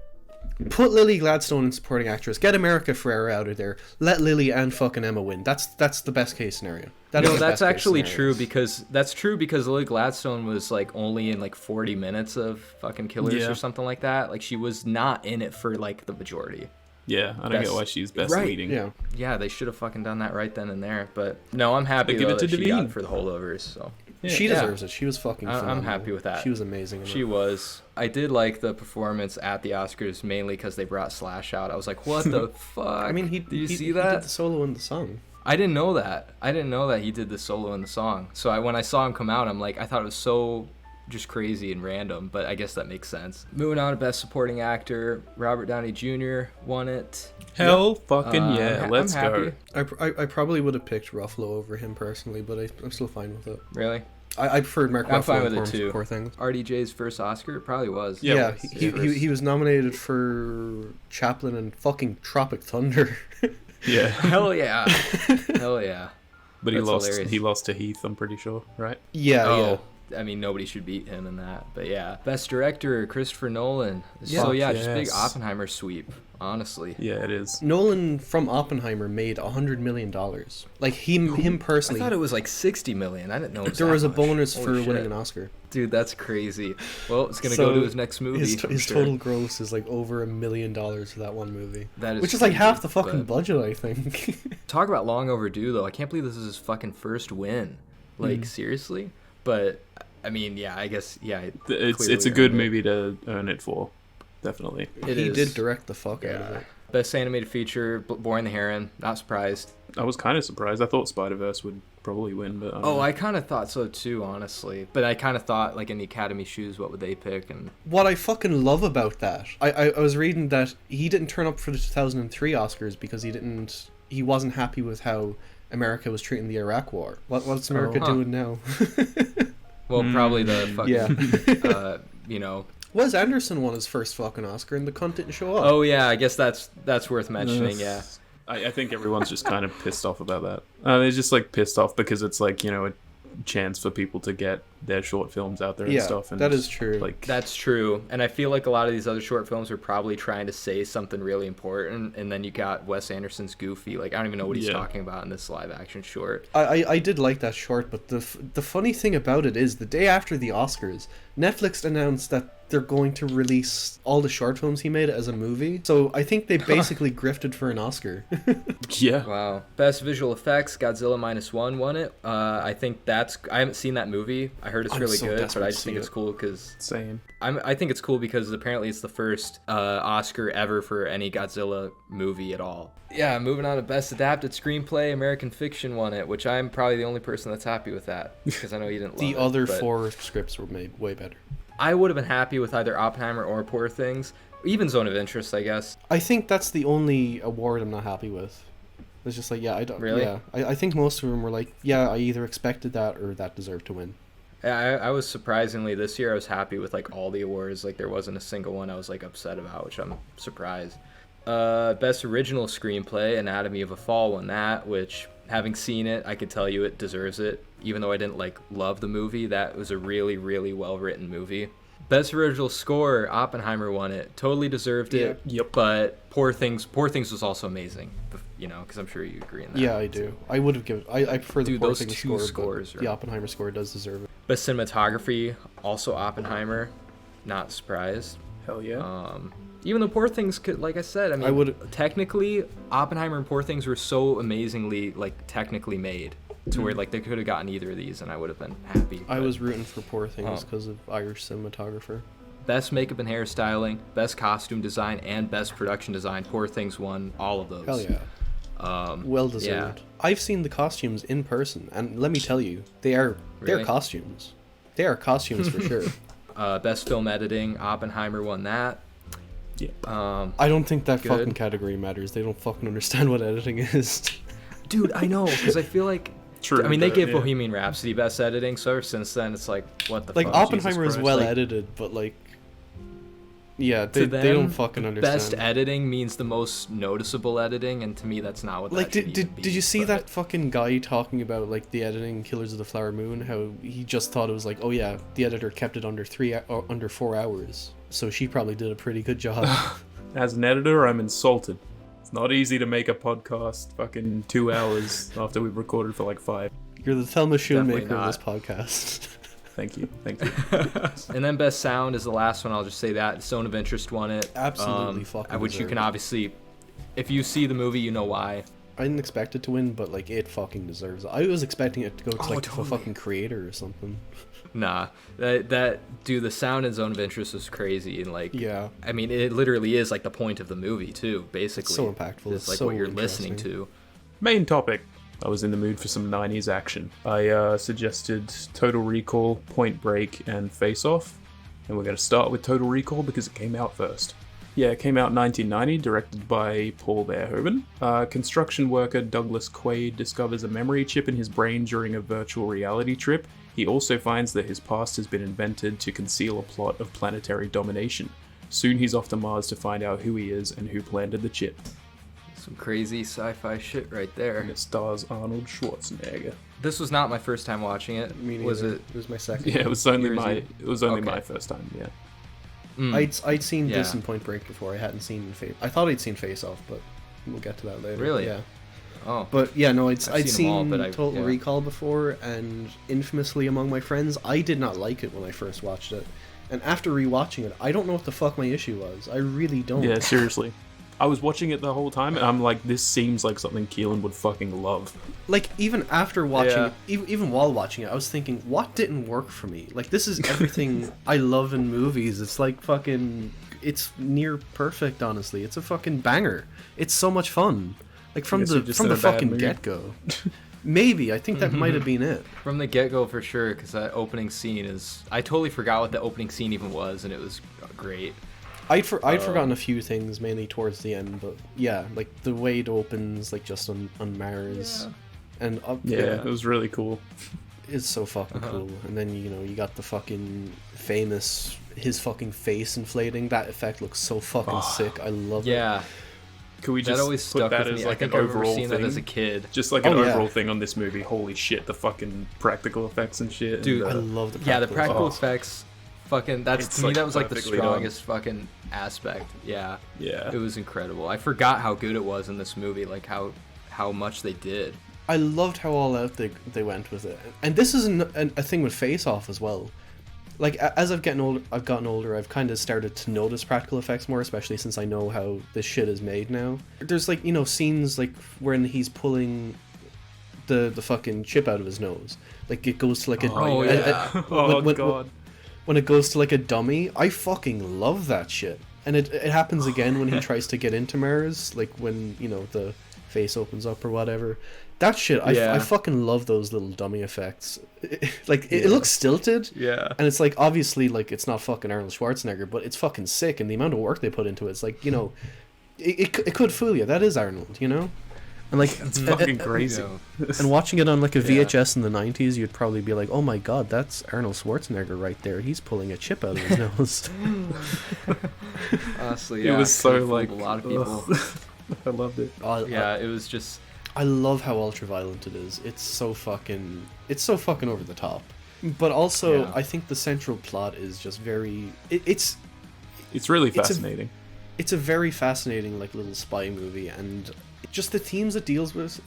Put Lily Gladstone in supporting actress. Get America Ferrera out of there. Let Lily and fucking Emma win. That's the best case scenario. That is No, the that's best case actually scenario. true because Lily Gladstone was like only in like 40 minutes of fucking Killers Yeah. or something like that. Like she was not in it for like the majority. Yeah, I don't Best- get why she's best right. leading. Yeah. Yeah, they should have fucking done that right then and there. But no, I'm happy But give though it to that she got Devine. it for the holdovers. So She Yeah. deserves it. She was fucking I'm phenomenal. happy with that. She was amazing. In she it. was. I did like the performance at the Oscars mainly because they brought Slash out. I was like, what the fuck? I mean, did you see he that? did the solo in the song. I didn't know that. I didn't know that he did the solo in the song. So when I saw him come out, I'm like, I thought it was so just crazy and random, but I guess that makes sense. Moving on to Best Supporting Actor, Robert Downey Jr. won it. Hell fucking yeah, I'm let's happy. go. I probably would have picked Ruffalo over him personally, but I'm still fine with it. Really? I preferred Mark I'm Ruffalo fine in with it Poor- too. Poor Things. RDJ's first Oscar? It probably was. Yeah, Yeah, it was he was nominated for Chaplin and fucking Tropic Thunder. Yeah. Hell yeah. Hell yeah. But he That's lost hilarious. he lost to Heath, I'm pretty sure, right? Yeah, Oh, I mean, nobody should beat him in that. But yeah. Best Director, Christopher Nolan. So Fuck yeah, just big yes. Oppenheimer sweep, honestly. Yeah, it is. Nolan from Oppenheimer made $100 million. Like him I personally. thought it was like 60 million. I didn't know it was there that was a much. bonus Holy for shit. winning an Oscar. Dude, that's crazy. Well, it's gonna So go to his next movie. His I'm sure. total gross is like over $1 million for that one movie. That is Which is like crazy, half the fucking but- budget, I think. Talk about long overdue though. I can't believe this is his fucking first win. Like seriously. But I mean, yeah, I guess yeah. It's a clearly good earned it. movie to earn it for. Definitely. It he is. did direct the fuck out of Yeah. it. Best animated feature, Boring the Heron. Not surprised. I was kind of surprised. I thought Spider-Verse would probably win, but I don't know. I kind of thought so too, honestly. But I kind of thought, like, in the Academy shoes, what would they pick? And What I fucking love about that, I was reading that he didn't turn up for the 2003 Oscars because he wasn't happy with how America was treating the Iraq War. What's America Oh, huh. doing now? well, probably the fucking Yeah. you know. Wes Anderson won his first fucking Oscar, and the cunt didn't show up. Oh yeah, I guess that's worth mentioning. Yeah. I think everyone's just kind of pissed off about that. They're just like pissed off because it's like, you know, a chance for people to get their short films out there and stuff. And that is true. Like, that's true, and I feel like a lot of these other short films are probably trying to say something really important, and then you got Wes Anderson's Goofy. Like, I don't even know what he's talking about in this live action short. I did like that short, but the funny thing about it is the day after the Oscars, Netflix announced that they're going to release all the short films he made as a movie. So I think they basically grifted for an Oscar. yeah. Wow. Best visual effects, Godzilla -1 won it. I think I haven't seen that movie. I heard it's really good, but I just think it's cool because... Same. I think it's cool because apparently it's the first Oscar ever for any Godzilla movie at all. Yeah, moving on to Best Adapted Screenplay, American Fiction won it, which I'm probably the only person that's happy with that, because I know you didn't love it. The other 4 scripts were made way better. I would have been happy with either Oppenheimer or Poor Things. Even Zone of Interest, I guess. I think that's the only award I'm not happy with. It's just like, I don't... Really? Yeah, I think most of them were like, I either expected that or that deserved to win. I was surprisingly, this year I was happy with like all the awards. Like there wasn't a single one I was like upset about, which I'm surprised. Best Original Screenplay, Anatomy of a Fall won that, which, having seen it, I could tell you it deserves it. Even though I didn't like love the movie, that was a really, really well written movie. Best Original Score, Oppenheimer won it. Totally deserved it. Yep. But Poor Things was also amazing. You know, because I'm sure you agree on that. Yeah, I do. I would have given... I prefer the Poor those Things two score, scores. but the Oppenheimer score does deserve it. Best Cinematography, also Oppenheimer. Not surprised. Hell yeah. Even though Poor Things could, like I said, I mean, technically, Oppenheimer and Poor Things were so amazingly, like, technically made to where, like, they could have gotten either of these and I would have been happy. I was rooting for Poor Things because of Irish cinematographer. Best Makeup and Hairstyling, Best Costume Design, and Best Production Design. Poor Things won all of those. Hell yeah. Well deserved. Yeah. I've seen the costumes in person, and let me tell you, they're costumes. They are costumes for sure. Best Film Editing, Oppenheimer won that. Yeah. I don't think that fucking category matters. They don't fucking understand what editing is. Dude, I know, because I feel like... True. I mean, they gave Bohemian Rhapsody Best Editing, so ever since then, it's like, what the like, fuck? Oppenheimer is well edited, but like... Yeah, they don't fucking understand. Best editing means the most noticeable editing, and to me, that's not what. Like, that did you see that fucking guy talking about like the editing Killers of the Flower Moon? How he just thought it was like, oh yeah, the editor kept it under 4 hours, so she probably did a pretty good job. As an editor, I'm insulted. It's not easy to make a podcast fucking 2 hours after we've recorded for like 5. You're the Thelma Schoonmaker of this podcast. Thank you. And then Best Sound is the last one. I'll just say that Zone of Interest won it. Absolutely fucking which you can deserved. Obviously, if you see the movie, you know why. I didn't expect it to win, but like it fucking deserves it. I was expecting it to go to like totally. a fucking creator or something. Nah, the sound in Zone of Interest was crazy, and like, yeah, I mean, it literally is like the point of the movie too. Basically, it's so impactful. It's like so what you're listening to. Main topic. I was in the mood for some 90s action. I suggested Total Recall, Point Break, and Face Off. And we're going to start with Total Recall because it came out first. Yeah, it came out in 1990, directed by Paul Verhoeven. Construction worker Douglas Quaid discovers a memory chip in his brain during a virtual reality trip. He also finds that his past has been invented to conceal a plot of planetary domination. Soon he's off to Mars to find out who he is and who planted the chip. Some crazy sci-fi shit right there. And it stars Arnold Schwarzenegger. This was not my first time watching it. Was it? It was my second. Yeah, it was only Okay. my first time. Yeah. I'd seen this in Point Break before. I hadn't seen I thought I'd seen Face Off, but we'll get to that later. Really? Yeah. Oh. But yeah, no, I'd seen seen them all, but Total Recall before, and infamously among my friends, I did not like it when I first watched it. And after rewatching it, I don't know what the fuck my issue was. I really don't. Yeah, seriously. I was watching it the whole time, and I'm like, this seems like something Keelan would fucking love. Like, even after watching it, even while watching it, I was thinking, what didn't work for me? Like, this is everything I love in movies. It's like fucking... It's near perfect, honestly. It's a fucking banger. It's so much fun. Like, from the fucking get-go. Maybe. I think that might have been it. From the get-go, for sure, because that opening scene is... I totally forgot what the opening scene even was, and it was great. I'd forgotten a few things, mainly towards the end, but yeah, like the way it opens, like just on Mars, and it was really cool. It's so fucking cool. And then you got the fucking famous his fucking face inflating. That effect looks so fucking sick. I love it. Yeah. Could we That just always put stuck that with as me. like I think an I remember overall seeing thing? that as a kid. Just like an Oh, yeah. overall thing on this movie. Holy shit, the fucking practical effects and shit. Dude, and, I love the Yeah, the practical practical Oh. effects, fucking, that's, It's, to me, like, that was like the perfectly done. strongest fucking aspect. Yeah. yeah. It was incredible. I forgot how good it was in this movie, like how much they did. I loved how all out they went with it, and this is a thing with Face Off as well. Like as I've gotten older, I've kind of started to notice practical effects more, especially since I know how this shit is made now. There's like, you know, scenes like when he's pulling the fucking chip out of his nose, like it goes to like a Oh, yeah. God. when it goes to like a dummy. I fucking love that shit, and it happens again when he tries to get into Mars, like when, you know, the face opens up or whatever. That shit, Yeah. I fucking love those little dummy effects. It looks stilted, Yeah. and it's like, obviously, like, it's not fucking Arnold Schwarzenegger, but it's fucking sick, and the amount of work they put into it's like, you know, it could fool you. That is Arnold, you know? And like, It's fucking crazy. and watching it on like a VHS in the 90s, you'd probably be like, oh my god, that's Arnold Schwarzenegger right there. He's pulling a chip out of his nose. Honestly, It yeah. was so could've like fooled a lot of people. I loved it. Yeah, it was just. I love how ultra-violent it is. It's so fucking over the top. But also, Yeah. I think the central plot is just very... It's really It's a- fascinating. a very fascinating, like, little spy movie, and just the themes it deals with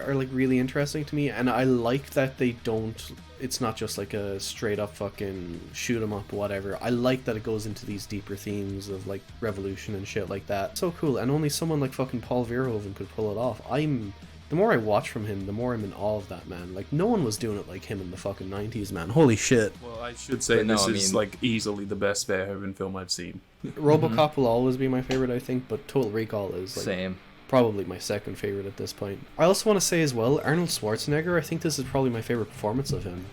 are like really interesting to me, and I like that they don't... It's not just like a straight up fucking shoot 'em up whatever. I like that it goes into these deeper themes of like revolution and shit like that. So cool, and only someone like fucking Paul Verhoeven could pull it off. The more I watch from him, the more I'm in awe of that man. Like, no one was doing it like him in the fucking 90s, man. Holy shit. Well, I should say But no, this I is mean- like easily the best Verhoeven film I've seen. RoboCop will always be my favorite, I think, but Total Recall is like Same. probably my second favorite at this point. I also want to say as well, Arnold Schwarzenegger, I think this is probably my favorite performance of him.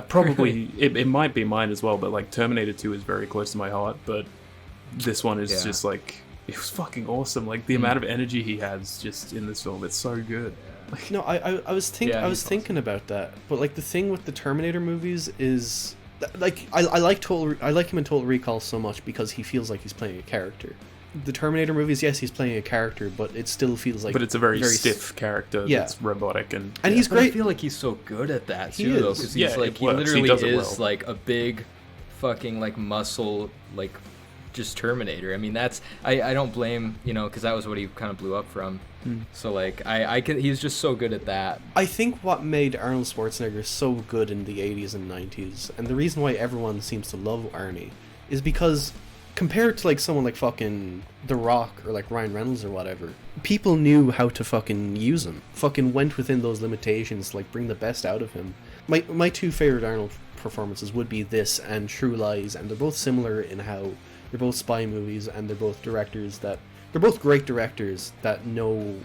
Probably it might be mine as well, but like Terminator 2 is very close to my heart, but this one is Yeah. just like, it was fucking awesome. Like the amount of energy he has just in this film, it's so good. No, I was Yeah, I was he's thinking about that, but like the thing with the Terminator movies is like I like him in Total Recall so much because he feels like he's playing a character. The Terminator movies, yes, he's playing a character, but it still feels like... But it's a very s- stiff character Yeah. that's robotic and And he's But I great. feel like he's so good at that He too, though, is. because Yeah, he's like it he works. He literally does it is well. like a big, fucking like muscle like just Terminator. I mean, that's I don't blame, you know, because that was what he kind of blew up from. So like I can, he's just so good at that. I think what made Arnold Schwarzenegger so good in the 80s and 90s, and the reason why everyone seems to love Arnie, is because compared to like someone like fucking The Rock or like Ryan Reynolds or whatever, people knew how to fucking use him. Fucking went within those limitations, like bring the best out of him. My two favorite Arnold performances would be this and True Lies, and they're both similar in how they're both spy movies, and they're both great directors that know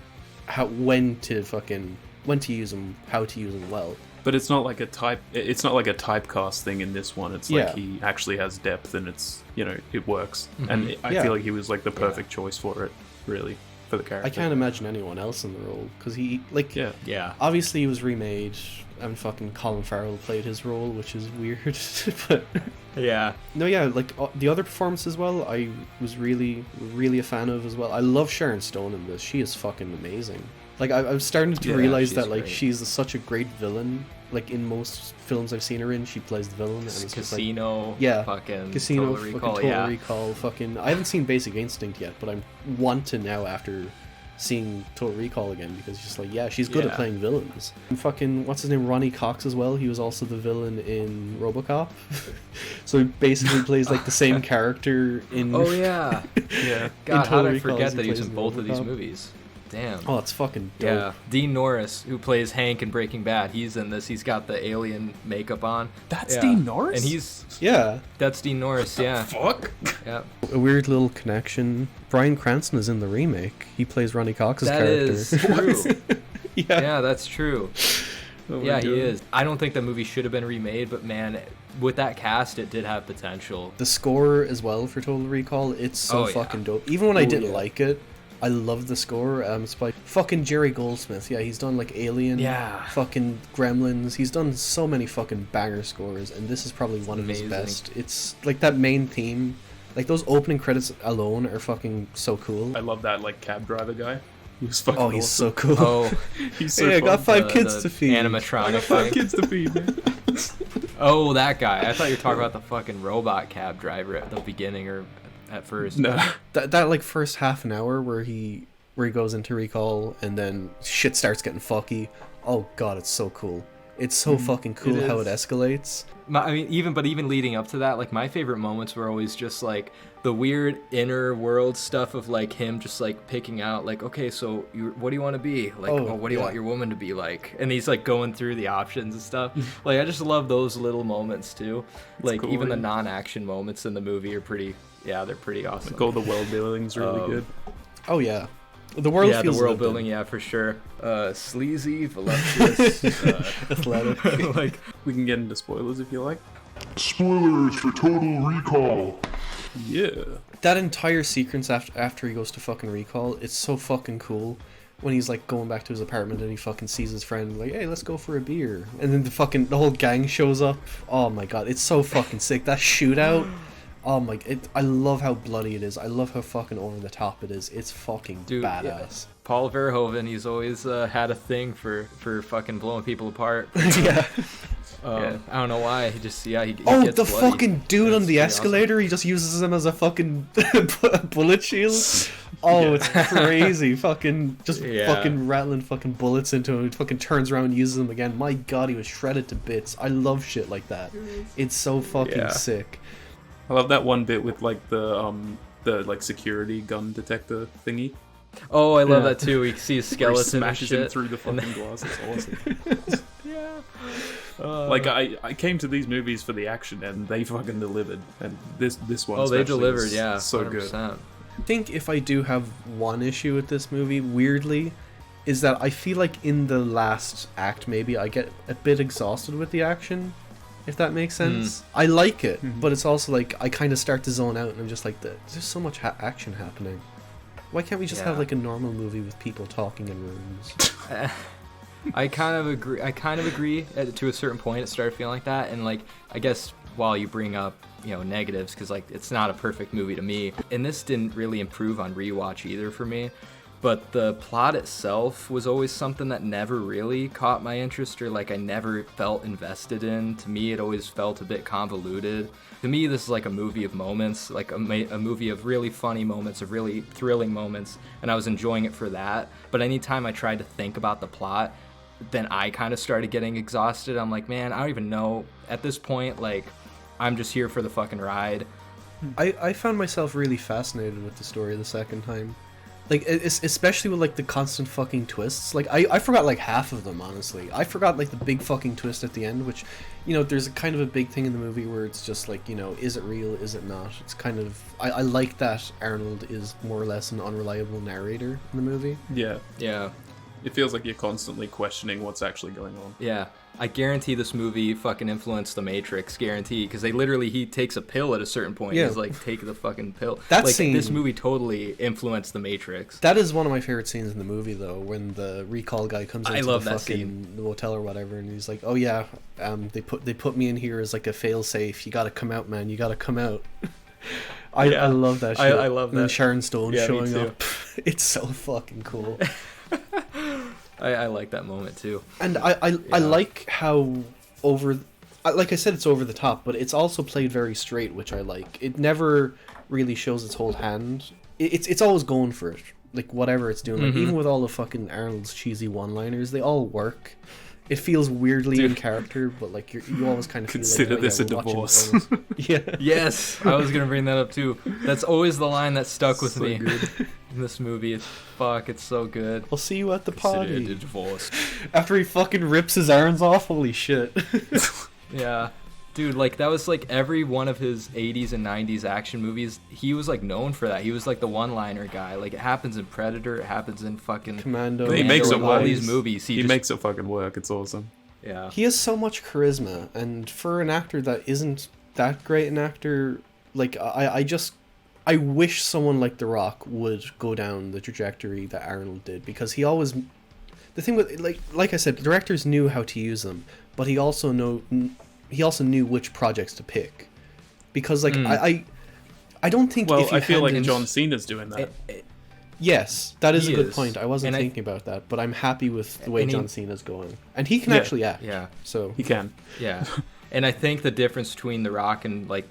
when to use them, how to use them well. But it's not like a typecast thing in this one. It's like Yeah. he actually has depth and it's, you know, it works. And I Yeah. feel like he was like the perfect choice for it, really, for the character. I can't imagine anyone else in the role, because he, like, Yeah. Yeah. obviously he was remade, and fucking Colin Farrell played his role, which is weird, but Yeah. no, yeah, like the other performance as well, I was really, really a fan of as well. I love Sharon Stone in this. She is fucking amazing. Like, I'm starting to Yeah, realize she's that, like, great. she's such a great villain. Like, in most films I've seen her in, she plays the villain, and it's just like, Casino. yeah, Fucking Casino, Total fucking Recall. Total Yeah. Recall, fucking... I haven't seen Basic Instinct yet, but I want to now after seeing Total Recall again, because it's just like, yeah, she's good at Yeah. playing villains. And fucking, what's his name, Ronnie Cox as well, he was also the villain in RoboCop. So he basically plays like the same character in... Oh yeah. Yeah. God, how Total did I Recall forget as he that he was plays in in both of these RoboCop. movies? Damn. Oh, it's fucking dope. Yeah, Dean Norris, who plays Hank in Breaking Bad, he's in this. He's got the alien makeup on. That's Yeah. Dean Norris? And Yeah, that's Dean Norris. Yeah, Fuck. yeah. a weird little connection. Bryan Cranston is in the remake. He plays Ronnie Cox's That character. is true. Yeah. Yeah, that's true. Oh my Yeah, he God. is. I don't think the movie should have been remade, but man, with that cast, it did have potential. The score as well for Total Recall, it's so Oh, yeah. fucking dope. Even when I Oh, didn't yeah. like it, I love the score. It's by fucking Jerry Goldsmith. Yeah, he's done like Alien, fucking Gremlins. He's done so many fucking banger scores, and this is probably one of his best. It's like that main theme, like those opening credits alone are fucking so cool. I love that like cab driver guy. He's fucking awesome. He's so cool. Oh, he's so I got 5 kids to feed. Animatronic. I got 5 kids to feed, man. Oh, that guy. I thought you were talking about the fucking robot cab driver at the beginning or at first. No. That like first half an hour where he goes into Rekall and then shit starts getting fucky. Oh god, it's so cool. It's so fucking cool how it escalates. I mean, even leading up to that, like my favorite moments were always just like the weird inner world stuff of like him just like picking out like, okay, so what do you want to be? Like, what do you want your woman to be like? And he's like going through the options and stuff. Like I just love those little moments too. Like cool, even the non-action moments in the movie are pretty. Yeah, they're pretty awesome. Like all the world building's really good. Oh yeah. The world feels the world building, yeah, for sure. Sleazy, voluptuous, athletic. Like we can get into spoilers if you like. Spoilers for Total Recall. Yeah. That entire sequence after he goes to fucking Rekall, it's so fucking cool. When he's like going back to his apartment and he fucking sees his friend, like, hey, let's go for a beer. And then the whole gang shows up. Oh my god, it's so fucking sick. That shootout. Oh my, I love how bloody it is. I love how fucking over the top it is. It's fucking badass. Yeah. Paul Verhoeven, he's always had a thing for fucking blowing people apart. Yeah. I don't know why. He just, he gets the bloody. Fucking dude on the escalator, awesome. He just uses him as a fucking bullet shield. Oh, it's crazy. Fucking rattling fucking bullets into him. He fucking turns around and uses them again. My god, he was shredded to bits. I love shit like that. It's so fucking sick. I love that one bit with like the like security gun detector thingy. Oh, I love that too. We see his skeleton smashes him through the fucking glass. It's awesome. Like I came to these movies for the action and they fucking delivered. And this one. Oh, they delivered. Yeah, so 100%. good. I think if I do have one issue with this movie, weirdly, is that I feel like in the last act maybe I get a bit exhausted with the action. If that makes sense. I like it, but it's also like I kind of start to zone out and I'm just like, there's so much action happening. Why can't we just have like a normal movie with people talking in rooms? I kind of agree to a certain point. It started feeling like that, and like I guess while you bring up negatives, because like it's not a perfect movie to me, and this didn't really improve on rewatch either for me. But the plot itself was always something that never really caught my interest, or like I never felt invested in. To me, it always felt a bit convoluted. To me, this is like a movie of moments, like a movie of really funny moments, of really thrilling moments, and I was enjoying it for that. But anytime I tried to think about the plot, then I kind of started getting exhausted. I'm like, man, I don't even know. At this point, like, I'm just here for the fucking ride. I found myself really fascinated with the story the second time. Like, especially with, like, the constant fucking twists. Like, I forgot, like, half of them, honestly. I forgot, like, the big fucking twist at the end, which, there's a kind of a big thing in the movie where it's just, like, is it real, is it not? It's kind of... I like that Arnold is more or less an unreliable narrator in the movie. Yeah. Yeah. It feels like you're constantly questioning what's actually going on. Yeah. I guarantee this movie fucking influenced The Matrix, guarantee, because he takes a pill at a certain point. Yeah. He's like, take the fucking pill. That scene, this movie totally influenced The Matrix. That is one of my favorite scenes in the movie, though, when the Rekall guy comes into the fucking scene. The motel or whatever, and he's like, oh yeah, they put me in here as like a fail-safe. You gotta come out, man. You gotta come out. I love that shit. I love that. And Sharon Stone showing up. It's so fucking cool. I like that moment too, and I like how like I said, it's over the top, but it's also played very straight, which I like. It never really shows its whole hand. It's always going for it, like whatever it's doing. Like, even with all the fucking Arnold's cheesy one-liners, they all work. It feels weirdly in character, but like you always kind of consider feel like, this a divorce. Yeah. Yes, I was gonna bring that up too. That's always the line that stuck with me in this movie. It's so good. I'll see you at the party. Consider it a divorce. After he fucking rips his arms off, holy shit. Yeah. Dude, like, that was, like, every one of his 80s and 90s action movies, he was, like, known for that. He was, like, the one-liner guy. Like, it happens in Predator, it happens in fucking... Commando. He makes it all these movies. He makes it fucking work. It's awesome. Yeah. He has so much charisma, and for an actor that isn't that great an actor, like, I just I wish someone like The Rock would go down the trajectory that Arnold did, because he always, the thing with like I said, directors knew how to use them, but he also knew which projects to pick, because like I don't think. Well, if you I feel like hand in- John Cena's doing that. Yes, that is He a good is. point. I wasn't And thinking about that, but I'm happy with the way and he- John Cena's going, and he can Yeah. actually act. Yeah. So He can. Yeah, and I think the difference between The Rock and like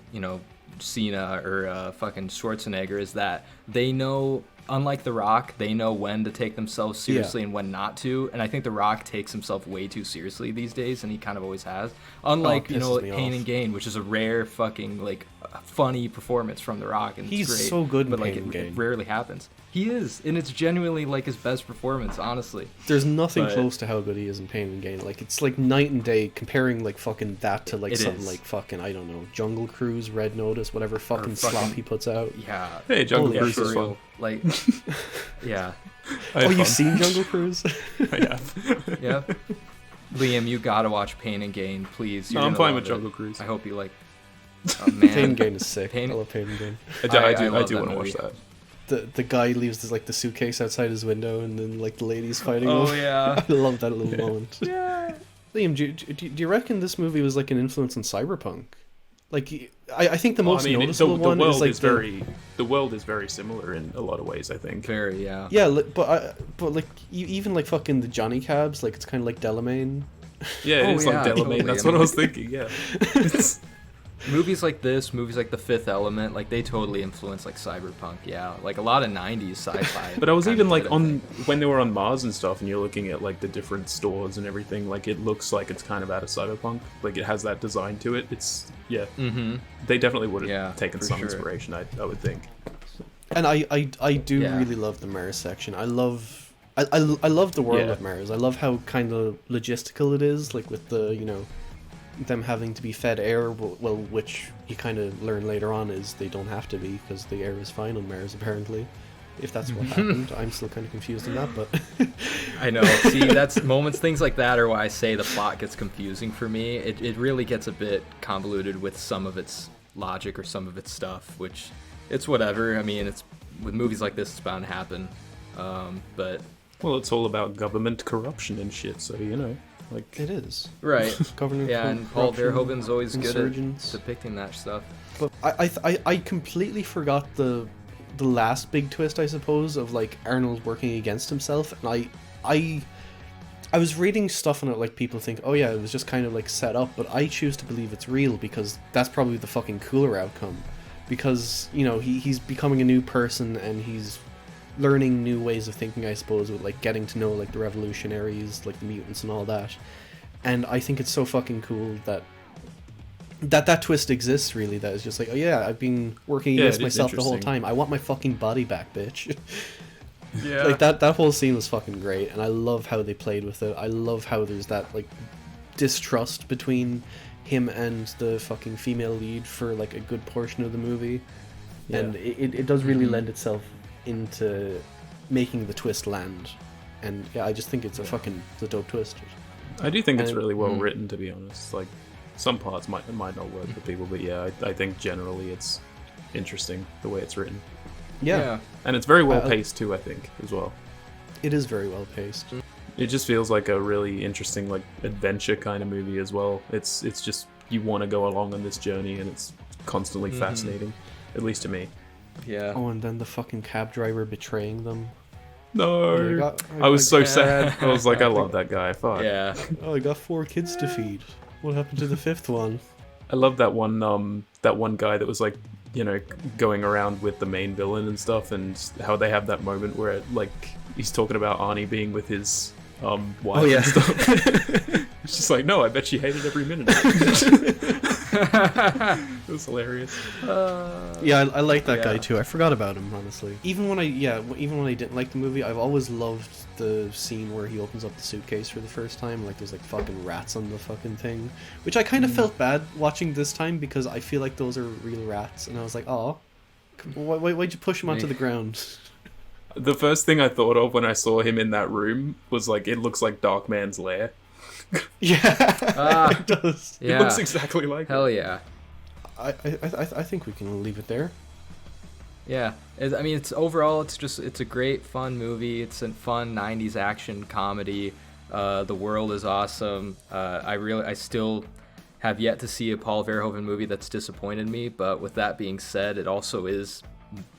Cena or fucking Schwarzenegger is that they know, unlike The Rock, they know when to take themselves seriously and when not to. And I think The Rock takes himself way too seriously these days, and he kind of always has. Unlike it pisses me Pain off. and Gain, which is a rare fucking like funny performance from The Rock, and He's it's great, so good in but like Pain and it Gain. rarely happens. He is, and it's genuinely like his best performance, honestly. there's nothing But- close to how good he is in Pain and Gain. Like, it's like night and day comparing like fucking that to like It something is. like fucking, I don't know, Jungle Cruise, Red Notice, whatever fucking slop fucking- he puts out. Yeah. Hey, Jungle Holy Cruise shit. is For fun. real. Like, yeah. I had Oh, you've fun. seen Jungle Cruise? I have. Yeah. Liam, you gotta watch Pain and Gain, please. You're No, I'm gonna fine love with it. Jungle Cruise. I hope you like. Oh man. Pain and Gain is sick. Pain- I love Pain and Gain. I I do love that want to watch movie. that. The guy leaves the suitcase outside his window, and then like the lady's fighting Oh him. yeah. I love that little moment. Yeah. Liam, do you reckon this movie was like an influence on cyberpunk? Like, I think the most noticeable one is like the world is very similar in a lot of ways. I think. Very, yeah. yeah, but like even like fucking the Johnny Cabs, like it's kind of like Delamain. Yeah, it Oh, is yeah, like Delamain. totally. That's I what I mean, was thinking. Yeah. It's- Movies like this, movies like The Fifth Element, like they totally influence like cyberpunk. Yeah, like a lot of '90s sci-fi. But I was kinda even like did, I on think. when they were on Mars and stuff, and you're looking at like the different stores and everything. Like it looks like it's kind of out of cyberpunk. Like it has that design to it. It's yeah. Mhm. They definitely would have Yeah, taken for some sure. inspiration. I would think. And I do Yeah. really love the Mars section. I love the world Yeah. of Mars. I love how kind of logistical it is, like with the them having to be fed air. Well, which you kind of learn later on is they don't have to be, because the air is fine on Mars apparently. If that's what happened, I'm still kind of confused on that, but I know. See, that's things like that are why I say the plot gets confusing for me. It really gets a bit convoluted with some of its logic or some of its stuff, which it's whatever. I mean, it's with movies like this, it's bound to happen. But Well, it's all about government corruption and shit. So like it is. right, Government yeah, and Paul corruption, Verhoeven's always good insurgents. at depicting that stuff. But I completely forgot the last big twist, I suppose, of like Arnold working against himself, and I was reading stuff on it, like people think, oh yeah, it was just kind of like set up, but I choose to believe it's real, because that's probably the fucking cooler outcome, because he's becoming a new person and he's learning new ways of thinking, I suppose, with like getting to know like the revolutionaries, like the mutants and all that, and I think it's so fucking cool that twist exists, really, that is just like, oh yeah, I've been working against it is myself the whole interesting. time, I want my fucking body back, bitch. Yeah, Like that whole scene was fucking great, and I love how they played with it. I love how there's that like distrust between him and the fucking female lead for like a good portion of the movie, Yeah. and it does really lend itself into making the twist land. And yeah, I just think it's it's a dope twist. I do think it's And- really well written, to be honest. Like some parts might not work for people, but yeah, I think generally it's interesting the way it's written, Yeah, and it's very well paced too. I think as well. it is very well paced. It just feels like a really interesting like adventure kind of movie as well. It's just you want to go along on this journey, and it's constantly fascinating, at least to me. yeah. Oh, and then the fucking cab driver betraying them. No, I I was so Yeah. sad. I was like, I love that guy. Fuck. Yeah. Oh, I got 4 kids to feed. What happened to the 5th one? I love that one guy that was like, going around with the main villain and stuff, and how they have that moment where like he's talking about Arnie being with his wife Oh, yeah. and stuff. It's just like, no, I bet she hated every minute. It was hilarious. Yeah, I like that guy Yeah. too. I forgot about him, honestly. Even when I didn't like the movie, I've always loved the scene where he opens up the suitcase for the first time. Like, there's like fucking rats on the fucking thing, which I kind of felt bad watching this time, because I feel like those are real rats, and I was like, oh, why'd you push him onto the ground? The first thing I thought of when I saw him in that room was like, it looks like Darkman's lair. Yeah, it does. Yeah. It looks exactly like Hell it. yeah. I think we can leave it there. Yeah, I mean, it's a great fun movie. It's a fun 90s action comedy. The world is awesome. I still have yet to see a Paul Verhoeven movie that's disappointed me, but with that being said, it also is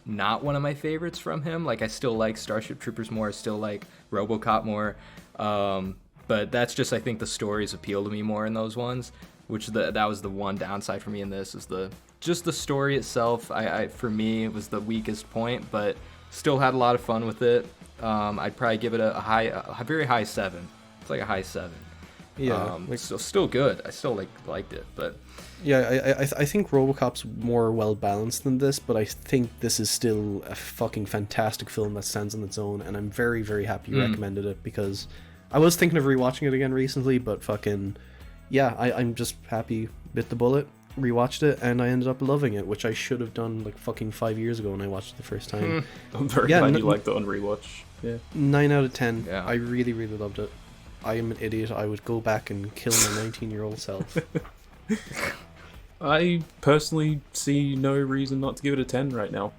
not one of my favorites from him. Like, I still like Starship Troopers more, I still like RoboCop more, but that's just, I think the stories appeal to me more in those ones, which that was the one downside for me in this, is just the story itself. For me, it was the weakest point, but still had a lot of fun with it. I'd probably give it a very high 7. It's like a high 7. Yeah, still good. I still liked it, but yeah, I think RoboCop's more well balanced than this, but I think this is still a fucking fantastic film that stands on its own, and I'm very, very happy you recommended it, because I was thinking of rewatching it again recently, but fucking yeah, I'm just happy, bit the bullet, rewatched it, and I ended up loving it, which I should have done like fucking 5 years ago when I watched it the first time. I'm very glad you liked it on rewatch. Yeah, 9 out of 10. Yeah. I really, really loved it. I am an idiot. I would go back and kill my 19-year-old self. I personally see no reason not to give it a 10 right now.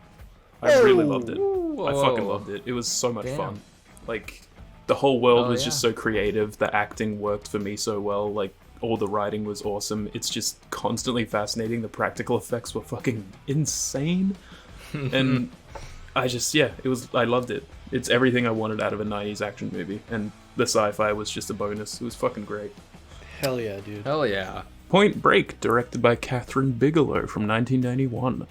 I really loved it. I fucking loved it. It was so much fun. Like, the whole world was just so creative. The acting worked for me so well. Like, all the writing was awesome. It's just constantly fascinating. The practical effects were fucking insane. And I loved it. It's everything I wanted out of a 90s action movie. And the sci-fi was just a bonus. It was fucking great. Hell yeah, dude. hell yeah. Point Break, directed by Catherine Bigelow from 1991.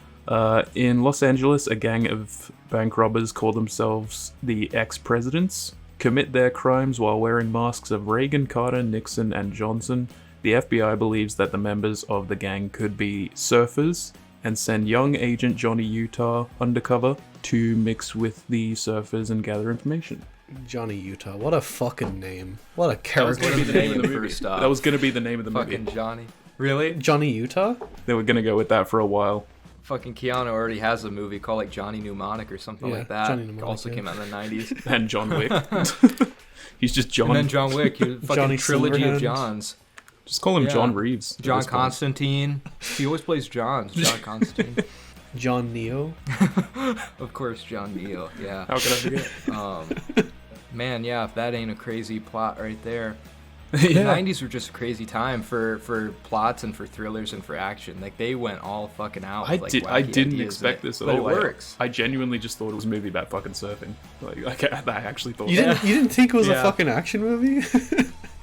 In Los Angeles, a gang of bank robbers call themselves the ex-presidents, commit their crimes while wearing masks of Reagan, Carter, Nixon, and Johnson. The FBI believes that the members of the gang could be surfers and send young agent Johnny Utah undercover to mix with the surfers and gather information. Johnny Utah. What a fucking name. What a That was character. going to be the name of the movie. That was going to be the name of the movie. Fucking Johnny. Really? Johnny Utah? They were going to go with that for a while. Fucking Keanu already has a movie called like Johnny Mnemonic or something Yeah, like that. Johnny Mnemonic, Also yeah. came out in the 90s. And John Wick. He's just John. And then John Wick, fucking Johnny trilogy of Silverhand. Johns. Just call him Yeah. John Reeves. at John this point. Constantine. He always plays Johns. John Constantine. John Neo? Of course, John Neo. Yeah. How could I forget? Man, yeah, if that ain't a crazy plot right there. Yeah. The 90s were just a crazy time for plots and for thrillers and for action. Like, they went all fucking out. I with, like, I wacky didn't ideas expect in it. this at But all. it works. I genuinely just thought it was a movie about fucking surfing. Like I actually thought. You didn't think it was a Yeah. fucking action movie?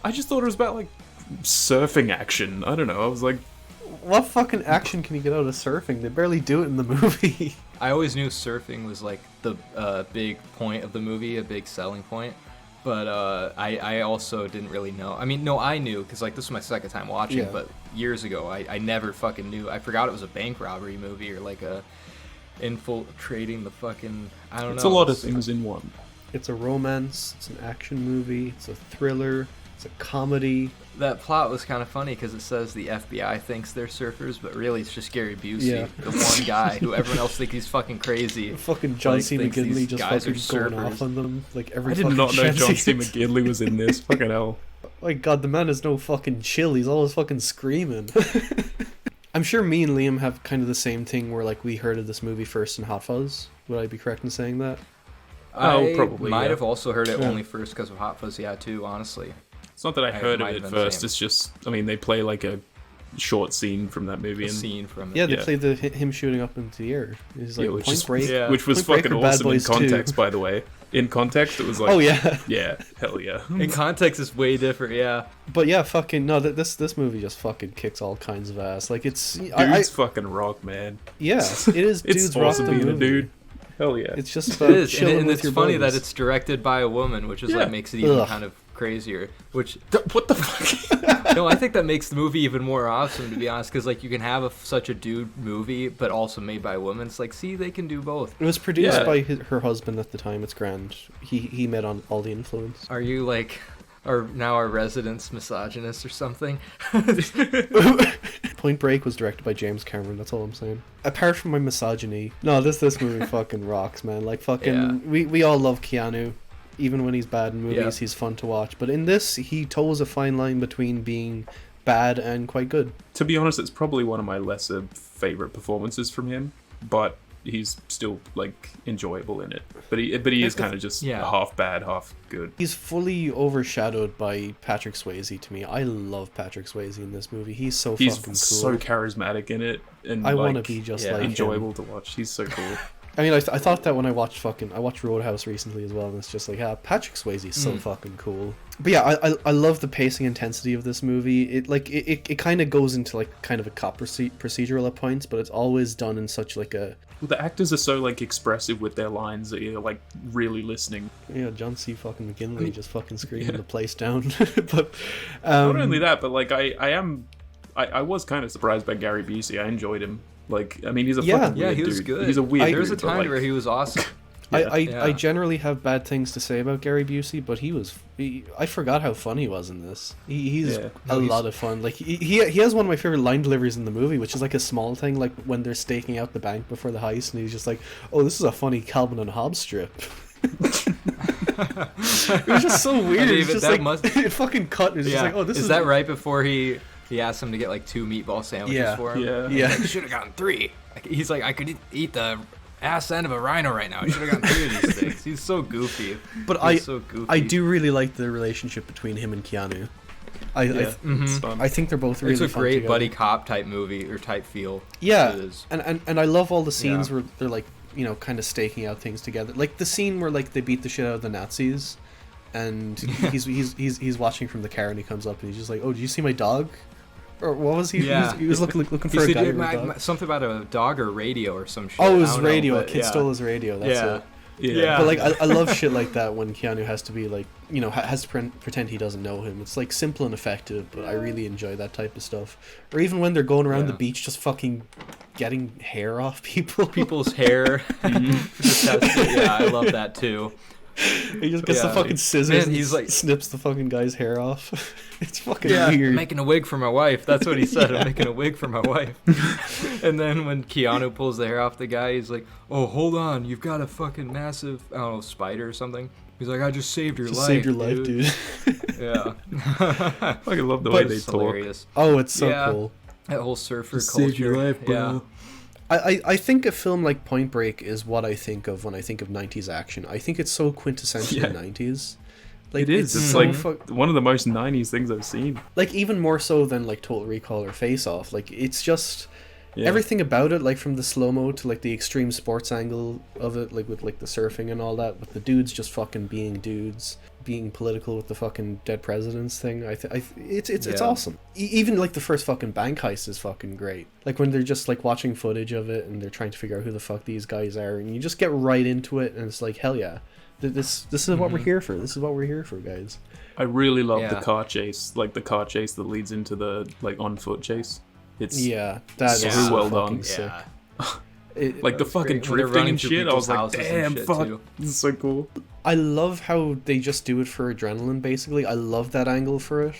I just thought it was about like surfing action. I don't know. I was like, What fucking action can you get out of surfing? They barely do it in the movie. I always knew surfing was like the big point of the movie, a big selling point. But I also didn't really know. I mean, no, I knew because like this was my second time watching. Yeah. But years ago, I never fucking knew. I forgot it was a bank robbery movie or like a infiltrating the fucking. I don't know. it's a lot of things in one. It's a romance, it's an action movie, it's a thriller, it's a comedy. That plot was kind of funny because it says the FBI thinks they're surfers, but really it's just Gary Busey, Yeah. the one guy who everyone else thinks he's fucking crazy. Fucking John Like, C. thinks McGinley these just guys are fucking going surfers. off on them like every I did fucking not know chance John he C. gets. McGinley was in this. Fucking hell. My god, the man is no fucking chill. He's always fucking screaming. I'm sure me and Liam have kind of the same thing where like we heard of this movie first in Hot Fuzz. Would I be correct in saying that? I probably, might yeah. have also heard it Yeah. only first because of Hot Fuzz, yeah, too, honestly. It's not that I heard of might it have been the first. same. It's just, I mean, they play like a short scene from that movie, A and scene from it. Yeah, they Yeah. played him shooting up into the air. He's like which Point is- Break. yeah. which was Point Break fucking or Bad awesome in Boys 2. context, by the way. In context, it was like, Oh yeah, yeah, hell yeah. In context, it's way different, yeah. but yeah, fucking no. This movie just fucking kicks all kinds of ass. Like it's Dudes fucking rock, man. yeah, it is. It's Dudes rock awesome the being a movie. dude. Hell yeah. It's just It about is, chilling and with it's your funny buddies. that it's directed by a woman, which is Yeah. what makes it even Ugh. kind of crazier. Which What the fuck? no, I think that makes the movie even more awesome, to be honest, because like you can have such a dude movie, but also made by a woman. It's like, see, they can do both. It was produced Yeah. by her husband at the time. It's grand. He met on all the influence. Are you like, our residence misogynist or something? Point Break was directed by James Cameron. That's all I'm saying. Apart from my misogyny, no, this movie fucking rocks, man. Like fucking, Yeah. we all love Keanu. Even when he's bad in movies, Yeah. he's fun to watch. But in this, he toes a fine line between being bad and quite good. To be honest, it's probably one of my lesser favorite performances from him, but he's still like enjoyable in it. But he is kind of just half bad, half good. He's fully overshadowed by Patrick Swayze to me. I love Patrick Swayze in this movie. He's fucking cool. He's so charismatic in it, and I want to be just like enjoyable him. to watch. He's so cool. I mean, I thought that when I watched Roadhouse recently as well, and it's just like, Patrick Swayze is so fucking cool. But yeah, I love the pacing intensity of this movie. It kind of goes into like kind of a cop procedural at points, but it's always done in such like a... Well, the actors are so like expressive with their lines that you're like really listening. Yeah, John C. fucking McGinley just fucking screaming the place down. But not only that, but like I was kind of surprised by Gary Busey. I enjoyed him. Like, I mean, he's a fucking weird he was dude. good. He's a weird There was a dude, but, time like, where he was awesome. I generally have bad things to say about Gary Busey, but I forgot how fun he was in this. He's a lot of fun. Like he has one of my favorite line deliveries in the movie, which is like a small thing, like when they're staking out the bank before the heist, and he's just like, "Oh, this is a funny Calvin and Hobbes strip." It was just so weird. It's just like it fucking cut. It's just like, "Oh, this is that right before he asked him to get like 2 meatball sandwiches for him? Yeah. Like, should have gotten 3. He's like, I could eat the ass end of a rhino right now. I should have gotten 3 of these things. He's so goofy. But I do really like the relationship between him and Keanu. I think they're both really fun. It's a great together. buddy cop type movie or type feel. Yeah, and I love all the scenes where they're like, you know, kind of staking out things together. Like the scene where like they beat the shit out of the Nazis, and he's watching from the car, and he comes up and he's just like, "Oh, did you see my dog?" Or what was he? Yeah. He was looking for a guy or a dog. Something about a dog or radio or some shit. Oh, it was radio. A kid stole his radio. That's it. Yeah. But like, I love shit like that when Keanu has to be like, you know, has to pretend he doesn't know him. It's like simple and effective, but I really enjoy that type of stuff. Or even when they're going around the beach, just fucking getting hair off people's hair. I love that too. He just gets the fucking scissors and he's like snips the fucking guy's hair off. It's fucking weird. I'm making a wig for my wife. That's what he said. I'm making a wig for my wife. And then when Keanu pulls the hair off the guy, he's like, "Oh, hold on, you've got a fucking massive, I don't know, spider or something." He's like, "I just saved your life. Saved your life, dude." Yeah. I fucking love the way they talk. Hilarious. Oh, it's so cool. That whole surfer just culture. Saved your life, bro. Yeah. I think a film like Point Break is what I think of when I think of 90s action. I think it's so quintessentially 90s. Like, it is. It's so like one of the most 90s things I've seen. Like, even more so than like Total Recall or Face Off. Like, it's just everything about it, like from the slow-mo to like the extreme sports angle of it, like with like the surfing and all that, with the dudes just fucking being dudes, being political with the fucking dead presidents thing. It's awesome. Even like the first fucking bank heist is fucking great. Like when they're just like watching footage of it and they're trying to figure out who the fuck these guys are, and you just get right into it, and it's like, hell yeah, this is what we're here for. This is what we're here for, guys. I really love the car chase, like the car chase that leads into the like on foot chase. It's that so is well fucking done. sick. Like the fucking drifting and shit, I was like, damn, fuck, this is so cool. I love how they just do it for adrenaline, basically. I love that angle for it.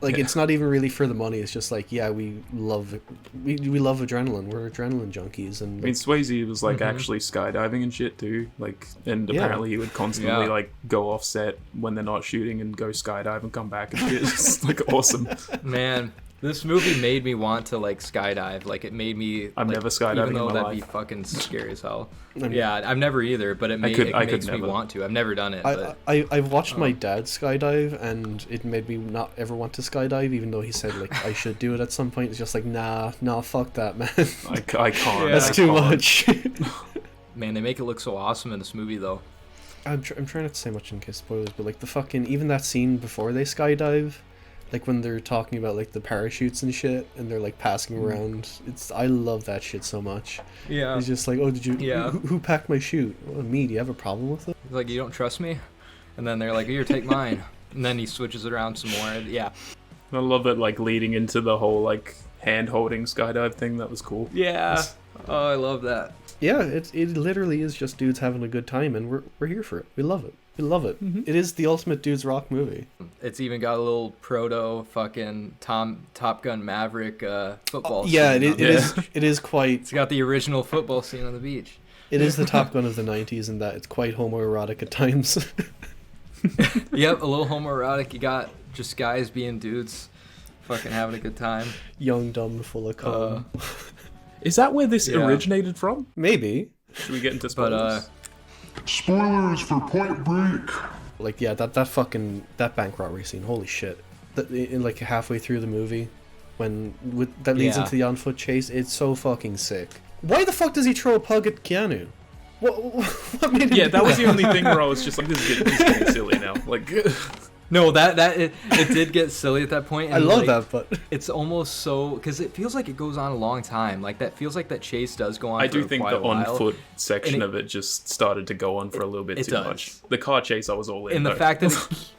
Like, it's not even really for the money, it's just like, we love we love adrenaline. We're adrenaline junkies. And I mean, Swayze was like actually skydiving and shit too, like, and apparently he would constantly like go off set when they're not shooting and go skydive and come back and shit. It's like awesome. Man, this movie made me want to like skydive. Like, it made me. I'm like, never skydiving even though in my that'd life. be fucking scary as hell. Yeah, I've never either, but it makes me want to. I've never done it. I've watched my dad skydive, and it made me not ever want to skydive, even though he said like I should do it at some point. It's just like nah, fuck that, man. I can't. That's too much. Man, they make it look so awesome in this movie, though. I'm trying not to say much in case spoilers, but like the fucking even that scene before they skydive. Like when they're talking about like the parachutes and shit, and they're like passing around. I love that shit so much. Yeah. He's just like, oh, did you? Yeah. Who packed my chute? Oh, me. Do you have a problem with it? He's like, you don't trust me? And then they're like, here, take mine. And then he switches it around some more. Yeah. I love it, like leading into the whole like hand holding skydive thing. That was cool. Yeah. Oh, I love that. Yeah, it literally is just dudes having a good time, and we're here for it. We love it. We love it. Mm-hmm. It is the ultimate dudes rock movie. It's even got a little proto fucking Top Gun Maverick football. Yeah, scene it is quite. It's got the original football scene on the beach. It is the Top Gun of the 90s in that it's quite homoerotic at times. Yep, a little homoerotic. You got just guys being dudes, fucking having a good time. Young, dumb, full of cum. Is that where this originated from? Maybe. Should we get into But spoilers? Spoilers for Point Break. Like, yeah, that bank robbery scene, holy shit. In like halfway through the movie, that leads into the on-foot chase, it's so fucking sick. Why the fuck does he throw a pug at Keanu? What made him do That was the only thing where I was just like, this is getting silly now. Like, No, it did get silly at that point. And I love like, that, but it's almost so because it feels like it goes on a long time. Like that feels like that chase does go on. I for do think quite the a while. on-foot section And of it just started to go on for a little bit it too does. much. The car chase, I was all in. And the though. fact that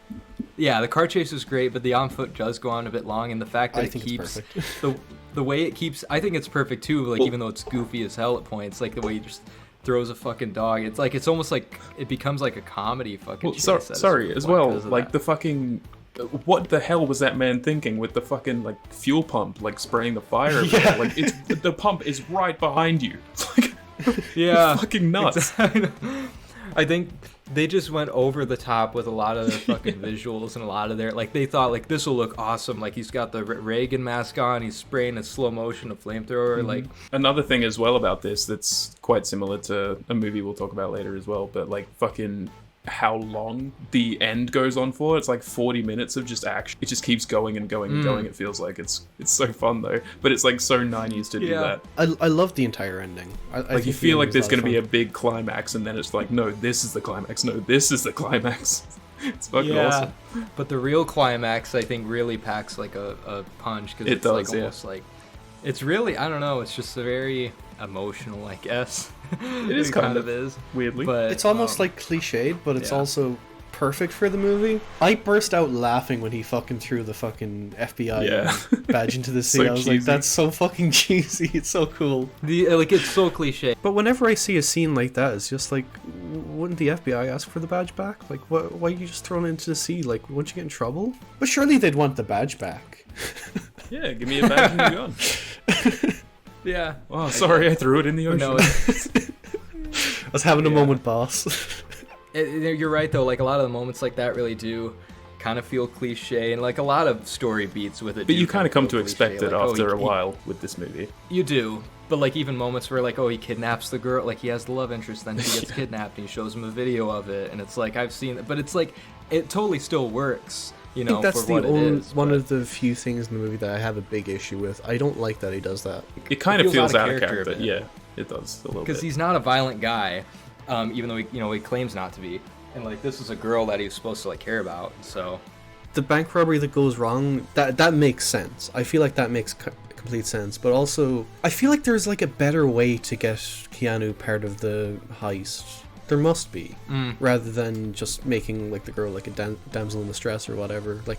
the car chase was great, but the on foot does go on a bit long, and the fact that I it think keeps it's perfect. the way it keeps, I think it's perfect too. Like even though it's goofy as hell at points, like the way he just throws a fucking dog. It's like it's almost like it becomes like a comedy fucking. Well, chase at a sorry certain as point well. because of Like that. the fucking. What the hell was that man thinking with the fucking like fuel pump, like spraying the fire? Yeah. Like it's the pump is right behind you. It's like yeah, fucking nuts. I think they just went over the top with a lot of their fucking visuals and a lot of their like they thought like this will look awesome. Like he's got the Reagan mask on, he's spraying in slow motion a flamethrower. Like Another thing as well about this that's quite similar to a movie we'll talk about later as well, but like fucking how long the end goes on for. It's like 40 minutes of just action. It just keeps going and going and going. It feels like it's so fun though, but it's like so 90s to do Yeah. that. I love the entire ending. I Like you think the feel like ending's there's lot going of to be a fun. big climax and then it's like, no, this is the climax. No, this is the climax. It's fucking yeah, awesome. but the real climax I think really packs like a punch because It it's like does, yeah. almost like it's really I don't know. It's just a very emotional, I guess. It is kind of is weirdly. but It's almost like cliched, but it's yeah. also perfect for the movie. I burst out laughing when he fucking threw the fucking FBI Yeah. badge into the sea. So I was like, cheesy. that's so fucking cheesy. It's so cool. like it's so cliche. But whenever I see a scene like that, it's just like, wouldn't the FBI ask for the badge back? Like, why are you just throwing it into the sea? Like, wouldn't you get in trouble? But surely they'd want the badge back. Yeah, give me a badge and a gun. Yeah. Oh, sorry, I threw it in the ocean. No, I was having a moment, boss. you're right though. Like a lot of the moments like that really do kind of feel cliche, and like a lot of story beats with it. But you kind of come to feel expect cliche. it Like, after he- a while with this movie. You do, but like even moments where like he kidnaps the girl, like he has the love interest, then she gets kidnapped, and he shows him a video of it, and it's like I've seen it, but it's like it totally still works. You I know, think that's for the what only it is. one but of the few things in the movie that I have a big issue with. I don't like that he does that. It kind of feels feels out out of of character character. a bit. Yeah, it does a little because bit. he's not a violent guy, even though he claims not to be, and like this is a girl that he's supposed to like care about. So The bank robbery that goes wrong, that makes sense. I feel like that makes complete sense. But also, I feel like there's like a better way to get Keanu part of the heist. There must be, rather than just making like the girl like a damsel in distress or whatever. Like,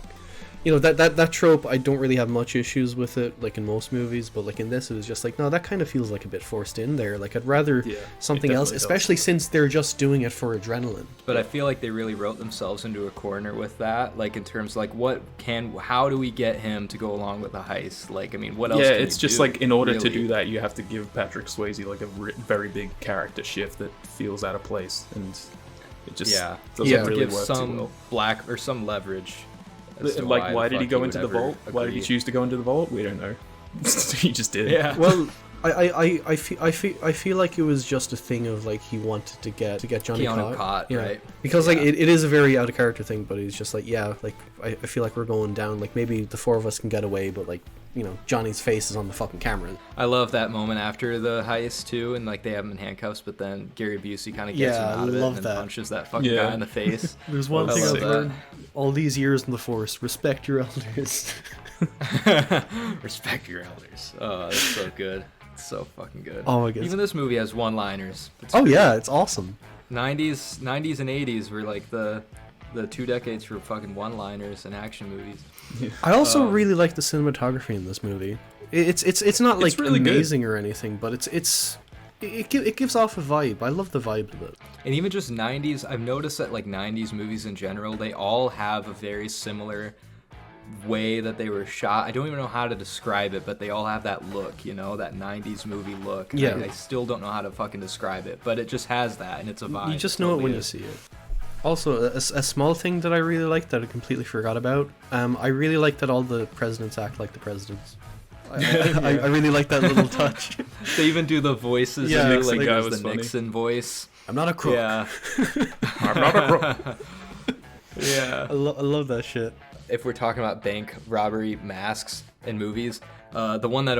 you know, that trope, I don't really have much issues with it, like in most movies, but like in this, it was just like, no, that kind of feels like a bit forced in there. Like, I'd rather Yeah, something it else, definitely does. especially since they're just doing it for adrenaline. But I feel like they really wrote themselves into a corner with that, like in terms of like how do we get him to go along with the heist? Like, I mean, what else? Yeah, can it's you just do, like in order to really? do that, you have to give Patrick Swayze like a very big character shift that feels out of place, and it just doesn't Yeah. really give work too some well. black or some leverage. as to Like, why the did he fuck go would into the ever vault? Why did he agree. choose to go into the vault? We don't know. He just did. Yeah. Well, I feel like it was just a thing of like he wanted to get Johnny Keanu caught, yeah. right? Because like Yeah. it is a very out of character thing, but he's just like, yeah, like I feel like we're going down. Like maybe the four of us can get away, but like, you know, Johnny's face is on the fucking camera. I love that moment after the heist too, and like they have him in handcuffs, but then Gary Busey kind of gets Yeah, him I out of it love and that. punches that fucking Yeah. guy in the face. There's one I thing love I've that. learned all these years in the Force: respect your elders. Respect your elders. Oh, that's so good. It's so fucking good. Oh my God. Even this movie has one-liners. It's Oh great. yeah, it's awesome. 90s and 80s were like the 2 decades for fucking one-liners and action movies. I also really like the cinematography in this movie. It's not like really good. amazing or anything, but it gives off a vibe. I love the vibe of it. And even just 90s, I've noticed that like 90s movies in general, they all have a very similar way that they were shot. I don't even know how to describe it, but they all have that look, you know, that 90s movie look. Yeah. I still don't know how to fucking describe it, but it just has that, and it's a vibe. You just It know it totally when you is. see it. Also, a small thing that I really like that I completely forgot about. I really like that all the presidents act like the presidents. I really like that little touch. They even do the voices. Yeah, and Nixon like guy there's was the funny. Nixon voice. I'm not a crook. Yeah. I'm not a crook. Yeah. I love that shit. If we're talking about bank robbery masks in movies, the one that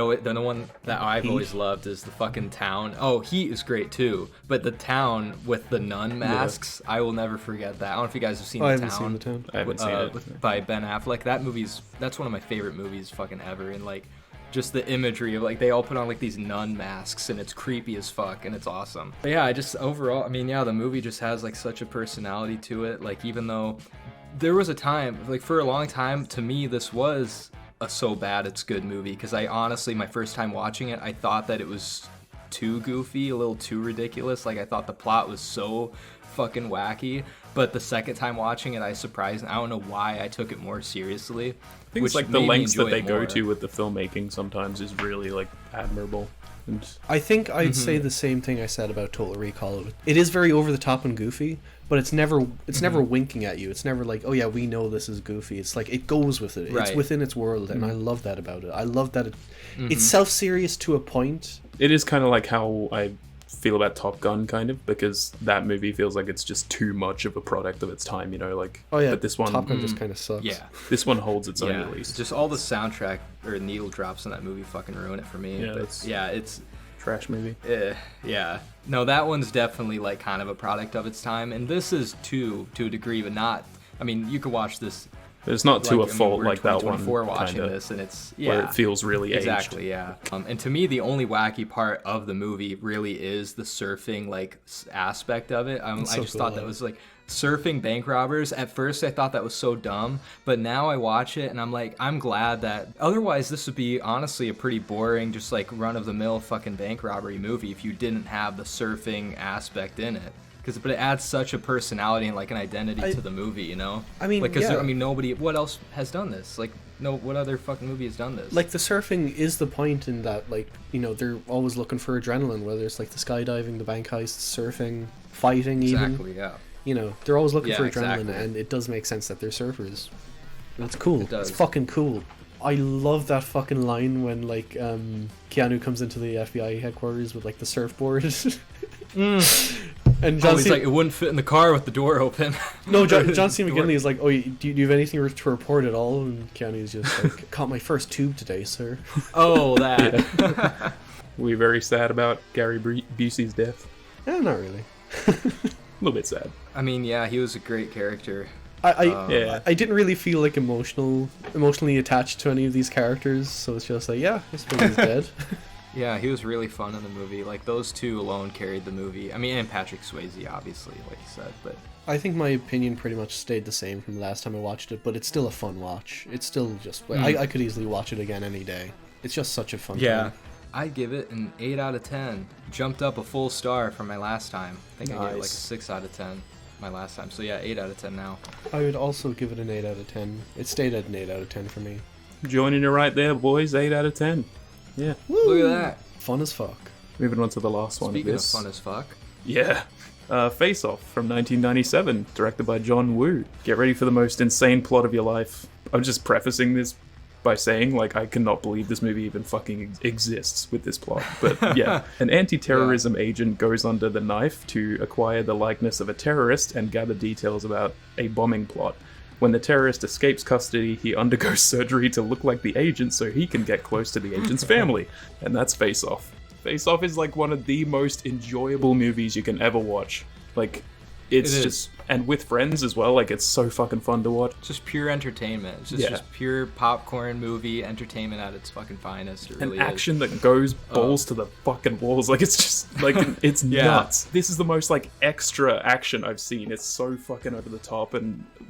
I've always loved is the fucking town. Oh, Heat is great too, but the town with the nun masks, I will never forget that. I don't know if you guys have seen I the haven't town. seen the town. I haven't seen it. By Ben Affleck. That's one of my favorite movies fucking ever, and like just the imagery of like they all put on like these nun masks and it's creepy as fuck and it's awesome. But yeah, I just overall, I mean, yeah, the movie just has like such a personality to it. Like even though there was a time, like for a long time, to me this was a so bad it's good movie, because I honestly, my first time watching it, I thought that it was too goofy, a little too ridiculous. Like I thought the plot was so fucking wacky, but the second time watching it, I don't know why I took it more seriously. I think it's like the lengths that they go to with the filmmaking sometimes is really like admirable. And I think I'd say the same thing I said about Total Recall. It is very over the top and goofy, but it's never winking at you. It's never like, oh yeah, we know this is goofy. It's like it goes with it. Right. It's within its world, and I love that about it. I love that it's self-serious to a point. it is kind of like how I feel about Top Gun, kind of, because that movie feels like it's just too much of a product of its time, you know, like. Oh yeah, but this one, Top Gun just kind of sucks. Yeah. this one holds its own Yeah, at least. just all the soundtrack or needle drops in that movie fucking ruin it for me. Yeah, But it's- it's Trash movie. yeah. No, that one's definitely like kind of a product of its time, and this is too to a degree, but not. I mean, you could watch this. It's not to a fault we're in like that one. 2024 watching kinda, this, and it's where it feels really aged. exactly, yeah. And to me, the only wacky part of the movie really is the surfing like aspect of it. I so just cool, thought that was like surfing bank robbers. At first, I thought that was so dumb, but now I watch it and I'm like, I'm glad that. Otherwise, this would be honestly a pretty boring, just like run of the mill fucking bank robbery movie if you didn't have the surfing aspect in it. But it adds such a personality and like an identity to the movie, you know. I mean, like, cause yeah. I mean, nobody. What else has done this? Like, no, what other fucking movie has done this? Like the surfing is the point in that, like, you know, they're always looking for adrenaline, whether it's like the skydiving, the bank heists, surfing, fighting, exactly, even. yeah. You know, they're always looking Yeah, for adrenaline, exactly. and it does make sense that they're surfers. It's cool. It does. It's fucking cool. I love that fucking line when like Keanu comes into the FBI headquarters with like the surfboard. And John He's C. like, it wouldn't fit in the car with the door open. No, John C. McGinley is like, oh, do you have anything to report at all? And Keanu's just like, caught my first tube today, sir. Oh, that. We're very sad about Gary Busey's death. Eh, not really. A little bit sad. I mean, yeah, he was a great character. Yeah. I didn't really feel like emotionally attached to any of these characters, so it's just like, yeah, I suppose he's dead. Yeah, he was really fun in the movie. Like, those two alone carried the movie. I mean, and Patrick Swayze, obviously, like you said, but... I think my opinion pretty much stayed the same from the last time I watched it, but it's still a fun watch. It's still just... I could easily watch it again any day. It's just such a fun time. I'd give it an 8 out of 10. Jumped up a full star from my last time. I think I gave it like a Nice. 6 out of 10 my last time. So yeah, 8 out of 10 now. I would also give it an 8 out of 10. It stayed at an 8 out of 10 for me. Joining you right there, boys. 8 out of 10. Yeah. Look at that. Fun as fuck. Moving on to the last one of Speaking of this. fun as fuck. Yeah. Face Off from 1997, directed by John Woo. Get ready for the most insane plot of your life. I'm just prefacing this by saying, like, I cannot believe this movie even fucking exists with this plot. But yeah, an anti-terrorism agent goes under the knife to acquire the likeness of a terrorist and gather details about a bombing plot. When the terrorist escapes custody, he undergoes surgery to look like the agent so he can get close to the agent's family. And that's Face Off. Face Off is like one of the most enjoyable movies you can ever watch. Like, it's It is. just... And with friends as well, like, it's so fucking fun to watch. Just pure entertainment. It's Yeah. just pure popcorn movie entertainment at its fucking finest. It An really action that goes balls to the fucking walls. Like, it's just, like, it's Yeah. nuts. This is the most, like, extra action I've seen. It's so fucking over the top,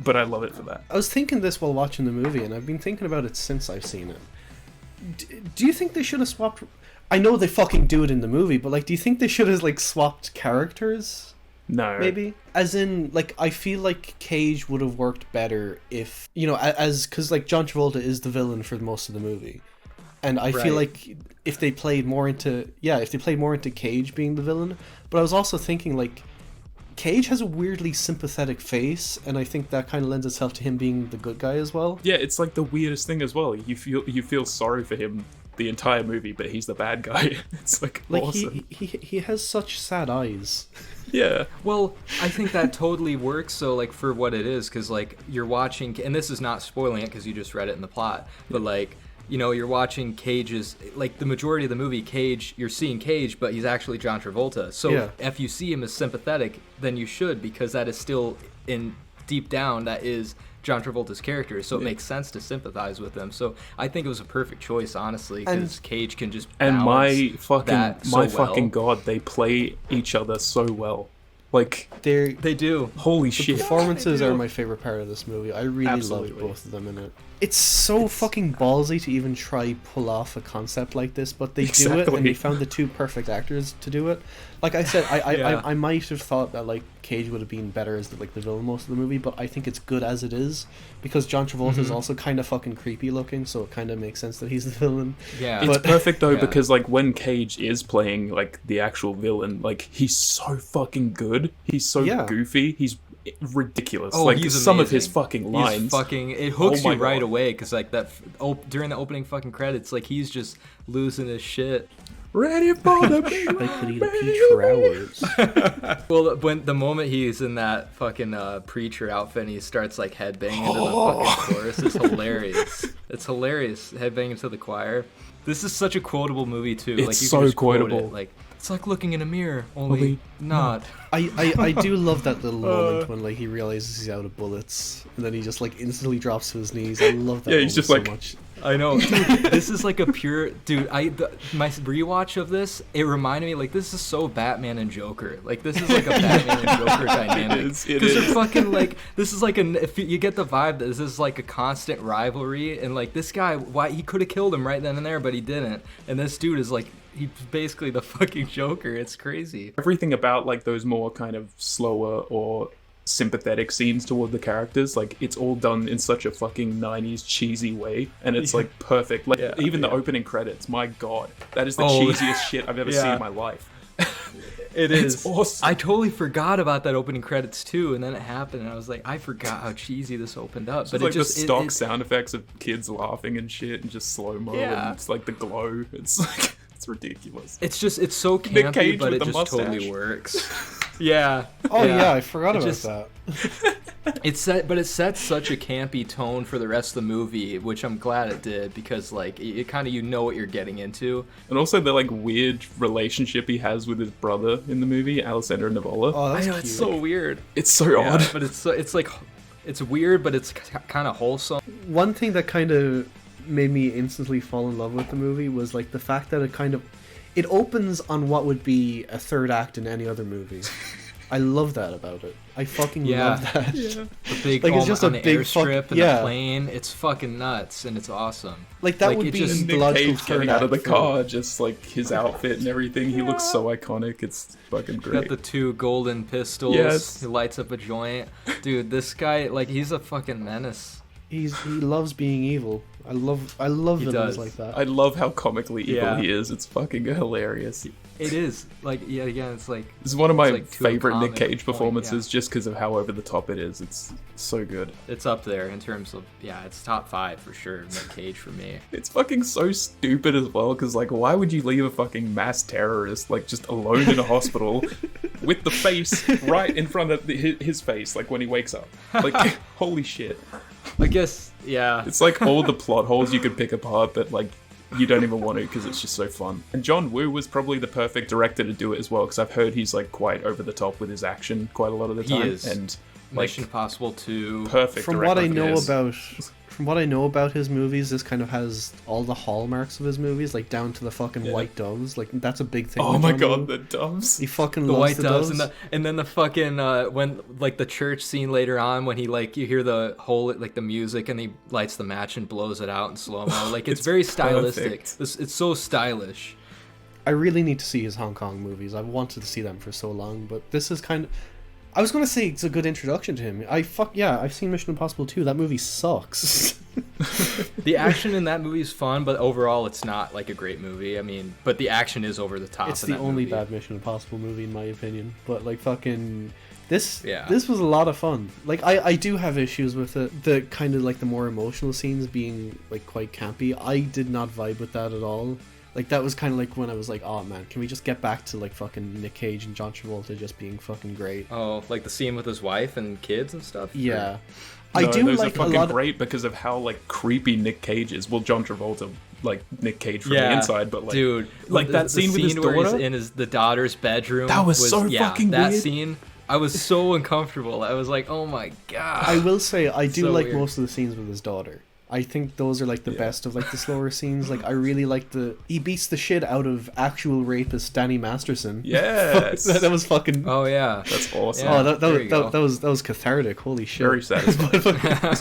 but I love it for that. I was thinking this while watching the movie, and I've been thinking about it since I've seen it. Do you think they should have swapped... I know they fucking do it in the movie, but, like, do you think they should have, like, swapped characters? No. Maybe? As in, like, I feel like Cage would have worked better if, you know, because, like, John Travolta is the villain for most of the movie. And I feel Right. like if they played more into Cage being the villain, but I was also thinking, like, Cage has a weirdly sympathetic face, and I think that kind of lends itself to him being the good guy as well. Yeah, it's like the weirdest thing as well. You feel sorry for him the entire movie, but he's the bad guy. It's like awesome. he has such sad eyes. Yeah. Well, I think that totally works. So, like, for what it is, because, like, you're watching, and this is not spoiling it because you just read it in the plot, but, like, you know, you're watching Cage's, like, the majority of the movie, Cage, you're seeing Cage, but he's actually John Travolta. So, if you see him as sympathetic, then you should, because that is still, in deep down, that is John Travolta's character, so it makes sense to sympathize with him. So I think it was a perfect choice, honestly, because Cage can just balance my fucking god, they play each other so well. Like they do. Holy the shit! Performances are my favorite part of this movie. I really love both of them in it. It's so fucking ballsy to even try pull off a concept like this, but they do it, and they found the two perfect actors to do it. Like I said, I might have thought that like Cage would have been better as the villain most of the movie, but I think it's good as it is because John Travolta is also kind of fucking creepy looking, so it kind of makes sense that he's the villain. Yeah, it's perfect though because like when Cage is playing like the actual villain, like he's so fucking good. He's so goofy. He's ridiculous. Like some of his fucking lines, it hooks you right away because like that during the opening fucking credits, like he's just losing his shit. Ready for the I could eat a peach for hours. Well, when the moment he's in that fucking preacher outfit and he starts like headbanging into the fucking chorus, it's hilarious. It's hilarious headbanging to the choir. This is such a quotable movie too. It's like you so can just quotable. Quote it. Like it's like looking in a mirror, only not. I do love that little moment when like he realizes he's out of bullets and then he just like instantly drops to his knees. I love that. Yeah, he's just so like much. I know, dude, this is like a pure dude. My rewatch of this, it reminded me like this is so Batman and Joker. Like this is like a Batman and Joker dynamic. It is. Because they're fucking like this is like if you get the vibe that this is like a constant rivalry, and like this guy, why he could have killed him right then and there, but he didn't. And this dude is like he's basically the fucking Joker. It's crazy. Everything about like those more kind of slower or sympathetic scenes toward the characters, like it's all done in such a fucking 90s cheesy way, and it's like perfect. Like even the opening credits, my god, that is the cheesiest shit I've ever seen in my life. It is. It's awesome. I totally forgot about that opening credits too, and then it happened, and I was like, I forgot how cheesy this opened up. But like it just the stock sound effects of kids laughing and shit, and just slow mo, and it's like the glow. It's like it's ridiculous. It's so Nick campy, Cage but with it the just mustache. totally works. Yeah. Oh yeah, I forgot about that. It sets such a campy tone for the rest of the movie, which I'm glad it did, because like it kind of you know what you're getting into. And also the like weird relationship he has with his brother in the movie, Alessandro Nivola. Oh, that's I know, cute. it's so weird. It's so odd, but it's like it's weird, but it's kind of wholesome. One thing that kind of made me instantly fall in love with the movie was like the fact that it opens on what would be a third act in any other movie. I love that about it. I fucking love that. Yeah. The big like it's just on a the big airstrip and the plane. It's fucking nuts and it's awesome. Like that would be just the Nick logical Cage third getting out of the act car, just like his outfit and everything. He looks so iconic. It's fucking great. Got the two golden pistols. Yes. He lights up a joint. Dude, this guy, like, he's a fucking menace. He loves being evil. I love villains like that. I love how comically evil he is. It's fucking hilarious. It is. Like, yeah, again, it's like... This is one of my like favorite Nick Cage performances just because of how over the top it is. It's so good. It's up there in terms of, it's top 5 for sure, Nick Cage for me. It's fucking so stupid as well, because like, why would you leave a fucking mass terrorist like just alone in a hospital with the face right in front of his face, like when he wakes up? Like, holy shit. I guess, It's like all the plot holes you could pick apart, but like you don't even want to because it's just so fun. And John Woo was probably the perfect director to do it as well, because I've heard he's like quite over the top with his action quite a lot of the time. He is. And Mission Impossible 2. Perfect. From what I know about his movies, this kind of has all the hallmarks of his movies, like down to the fucking white doves. Like that's a big thing. Oh my god, the doves! He fucking the loves white the doves, and then the fucking when like the church scene later on when he like you hear the whole like the music and he lights the match and blows it out in slow mo. Like it's very stylistic. It's so stylish. I really need to see his Hong Kong movies. I've wanted to see them for so long, but this is kind of. I was gonna say it's a good introduction to him. I've seen Mission Impossible 2. That movie sucks. The action in that movie is fun, but overall it's not like a great movie. I mean, but the action is over the top. It's the only bad Mission Impossible movie in my opinion. But like fucking This Yeah. this was a lot of fun. Like I do have issues with it. The kind of like the more emotional scenes being like quite campy. I did not vibe with that at all. Like that was kind of like when I was like, oh man, can we just get back to like fucking Nick Cage and John Travolta just being fucking great? Oh, like the scene with his wife and kids and stuff? Yeah. No, I do those like are a fucking lot. great because of how like creepy Nick Cage is. Well, John Travolta, like Nick Cage from the Yeah, inside, but like, dude, like that scene with his where he's daughter. in the daughter's bedroom. That was so fucking that weird. scene, I was so uncomfortable. I was like, oh my god. I will say I do So like weird. most of the scenes with his daughter. I think those are like the best of like the slower scenes. Like I really like he beats the shit out of actual rapist Danny Masterson. Yes. that was fucking. Oh yeah. That's awesome. Yeah. Oh, that there you go. was cathartic. Holy shit. Very satisfying.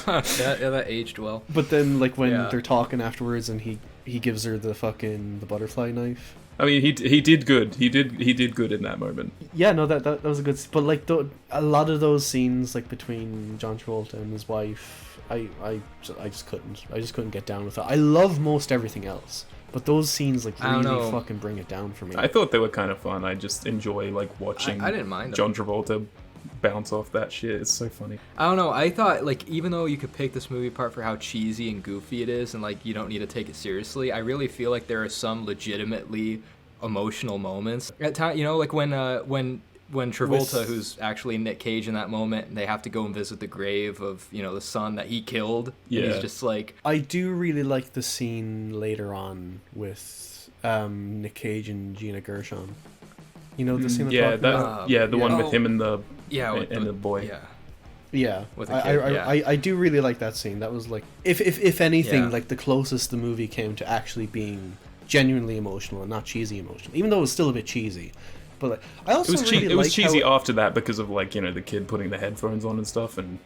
that aged well. But then like when Yeah. they're talking afterwards and he gives her the butterfly knife. I mean, he did good. He did good in that moment. Yeah, no, that was a good. But like a lot of those scenes like between John Travolta and his wife, I just couldn't get down with it. I love most everything else, but those scenes like I don't really know. fucking bring it down for me. I thought they were kind of fun. I just enjoy like watching I didn't mind them. John Travolta bounce off that shit. It's so funny. I don't know. I thought like even though you could pick this movie apart for how cheesy and goofy it is, and like you don't need to take it seriously, I really feel like there are some legitimately emotional moments at time. You know, like when Travolta, who's actually Nick Cage in that moment, and they have to go and visit the grave of the son that he killed. Yeah. And he's just like, I do really like the scene later on with Nick Cage and Gina Gershon. You know the scene. I'm Yeah, talking that. about? The one with Oh. him and the with and the boy. Yeah. Yeah, With a kid, yeah. I do really like that scene. That was like, if anything, Yeah. like the closest the movie came to actually being genuinely emotional and not cheesy emotional. Even though it was still a bit cheesy, but like, I also really It was like cheesy how, after that because of like the kid putting the headphones on and stuff, and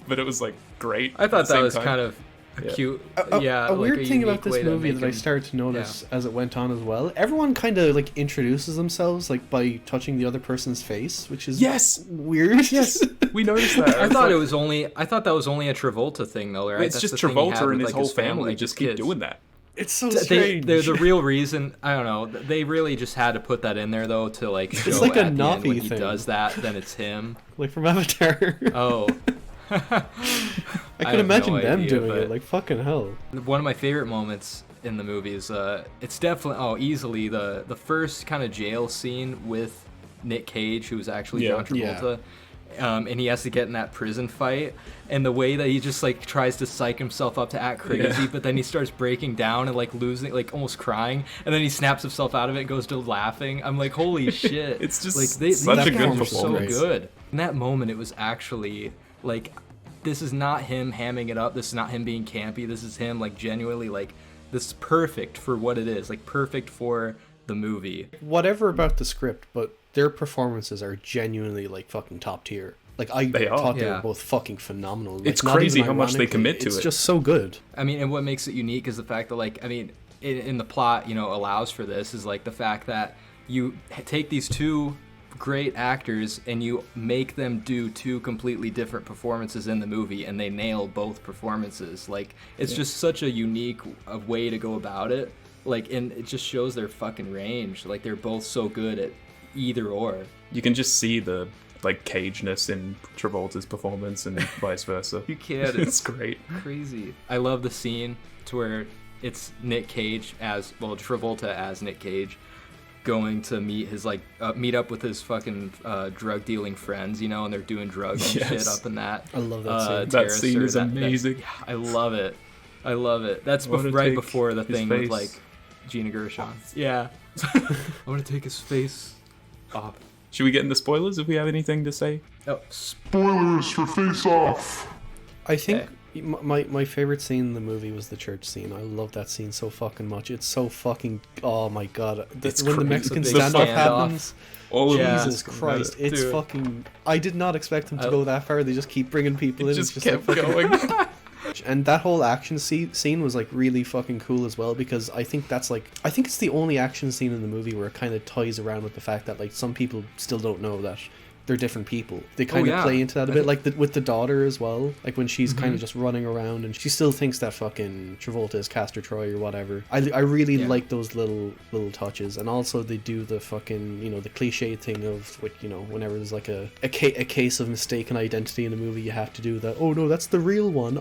but it was like great. I at thought the that same was time. kind of a Yeah. cute. A like weird thing about unique this way to movie make that I him- started to notice as it went on as well. Everyone kind of like introduces themselves like by touching the other person's face, which is Yes! weird. Yes, we noticed that. I thought that was only a Travolta thing though, right? It's That's just the thing he had Travolta with, and his like, whole family, family his just keep kids. doing that. It's so They're strange. the real reason. I don't know. They really just had to put that in there though to like show like a at the end Navi when he thing. does that, then it's him. Like from Avatar. Oh, I I could have imagine no them idea, doing but- it. Like fucking hell. one of my favorite moments in the movie is it's definitely easily the first kind of jail scene with Nick Cage, who was actually Yeah. John Travolta. And he has to get in that prison fight, and the way that he just like tries to psych himself up to act crazy, Yeah. but then he starts breaking down and like losing, like almost crying, and then he snaps himself out of it and goes to laughing. I'm like, holy shit! It's just like such a these good guys are so performance. good. In that moment, it was actually like, this is not him hamming it up. This is not him being campy. This is him like genuinely like, this is perfect for what it is. Like perfect for the movie. Whatever about the script, but their performances are genuinely like fucking top tier. Like I They are. thought they Yeah. were both fucking phenomenal. Like, It's not crazy even how much they ironically, commit to it's it. just so good. I mean, and what makes it unique is the fact that, like, I mean, in the plot, allows for this is like the fact that you take these two great actors and you make them do two completely different performances in the movie, and they nail both performances. Like, it's just such a unique way to go about it. Like, and it just shows their fucking range. Like, they're both so good at either or. You can just see the like cageness in Travolta's performance and vice versa. You can't. It's great. Crazy. I love the scene to where it's Nick Cage Travolta as Nick Cage going to meet his meet up with his fucking drug dealing friends, and they're doing drugs and Yes. shit up in that. I love that scene. That terrace scene or is amazing. yeah, I love it. I love it. That's I wanna right take before the his thing face. with like Gina Gershon. Yeah. I want to take his face off. Should we get into spoilers if we have anything to say? Oh, Spoilers for Face Off. I think my favorite scene in the movie was the church scene. I love that scene so fucking much. It's so fucking, oh my god. It's when the crazy. Mexican The big standoff standoff. happens, All of Yeah. these Jesus Christ, it's Dude. fucking. I did not expect them to I- go that far. They just keep bringing people in. just It's kept like fucking- going. And that whole action scene was like really fucking cool as well, because I think it's the only action scene in the movie where it kind of ties around with the fact that like some people still don't know that they're different people. They kind of play into that a bit, like with the daughter as well. Like when she's kind of just running around and she still thinks that fucking Travolta is Castor Troy or whatever. I really like those little touches. And also they do the fucking, you know, the cliche thing of, like, you know, whenever there's like a case of mistaken identity in a movie, you have to do that. Oh no, that's the real one.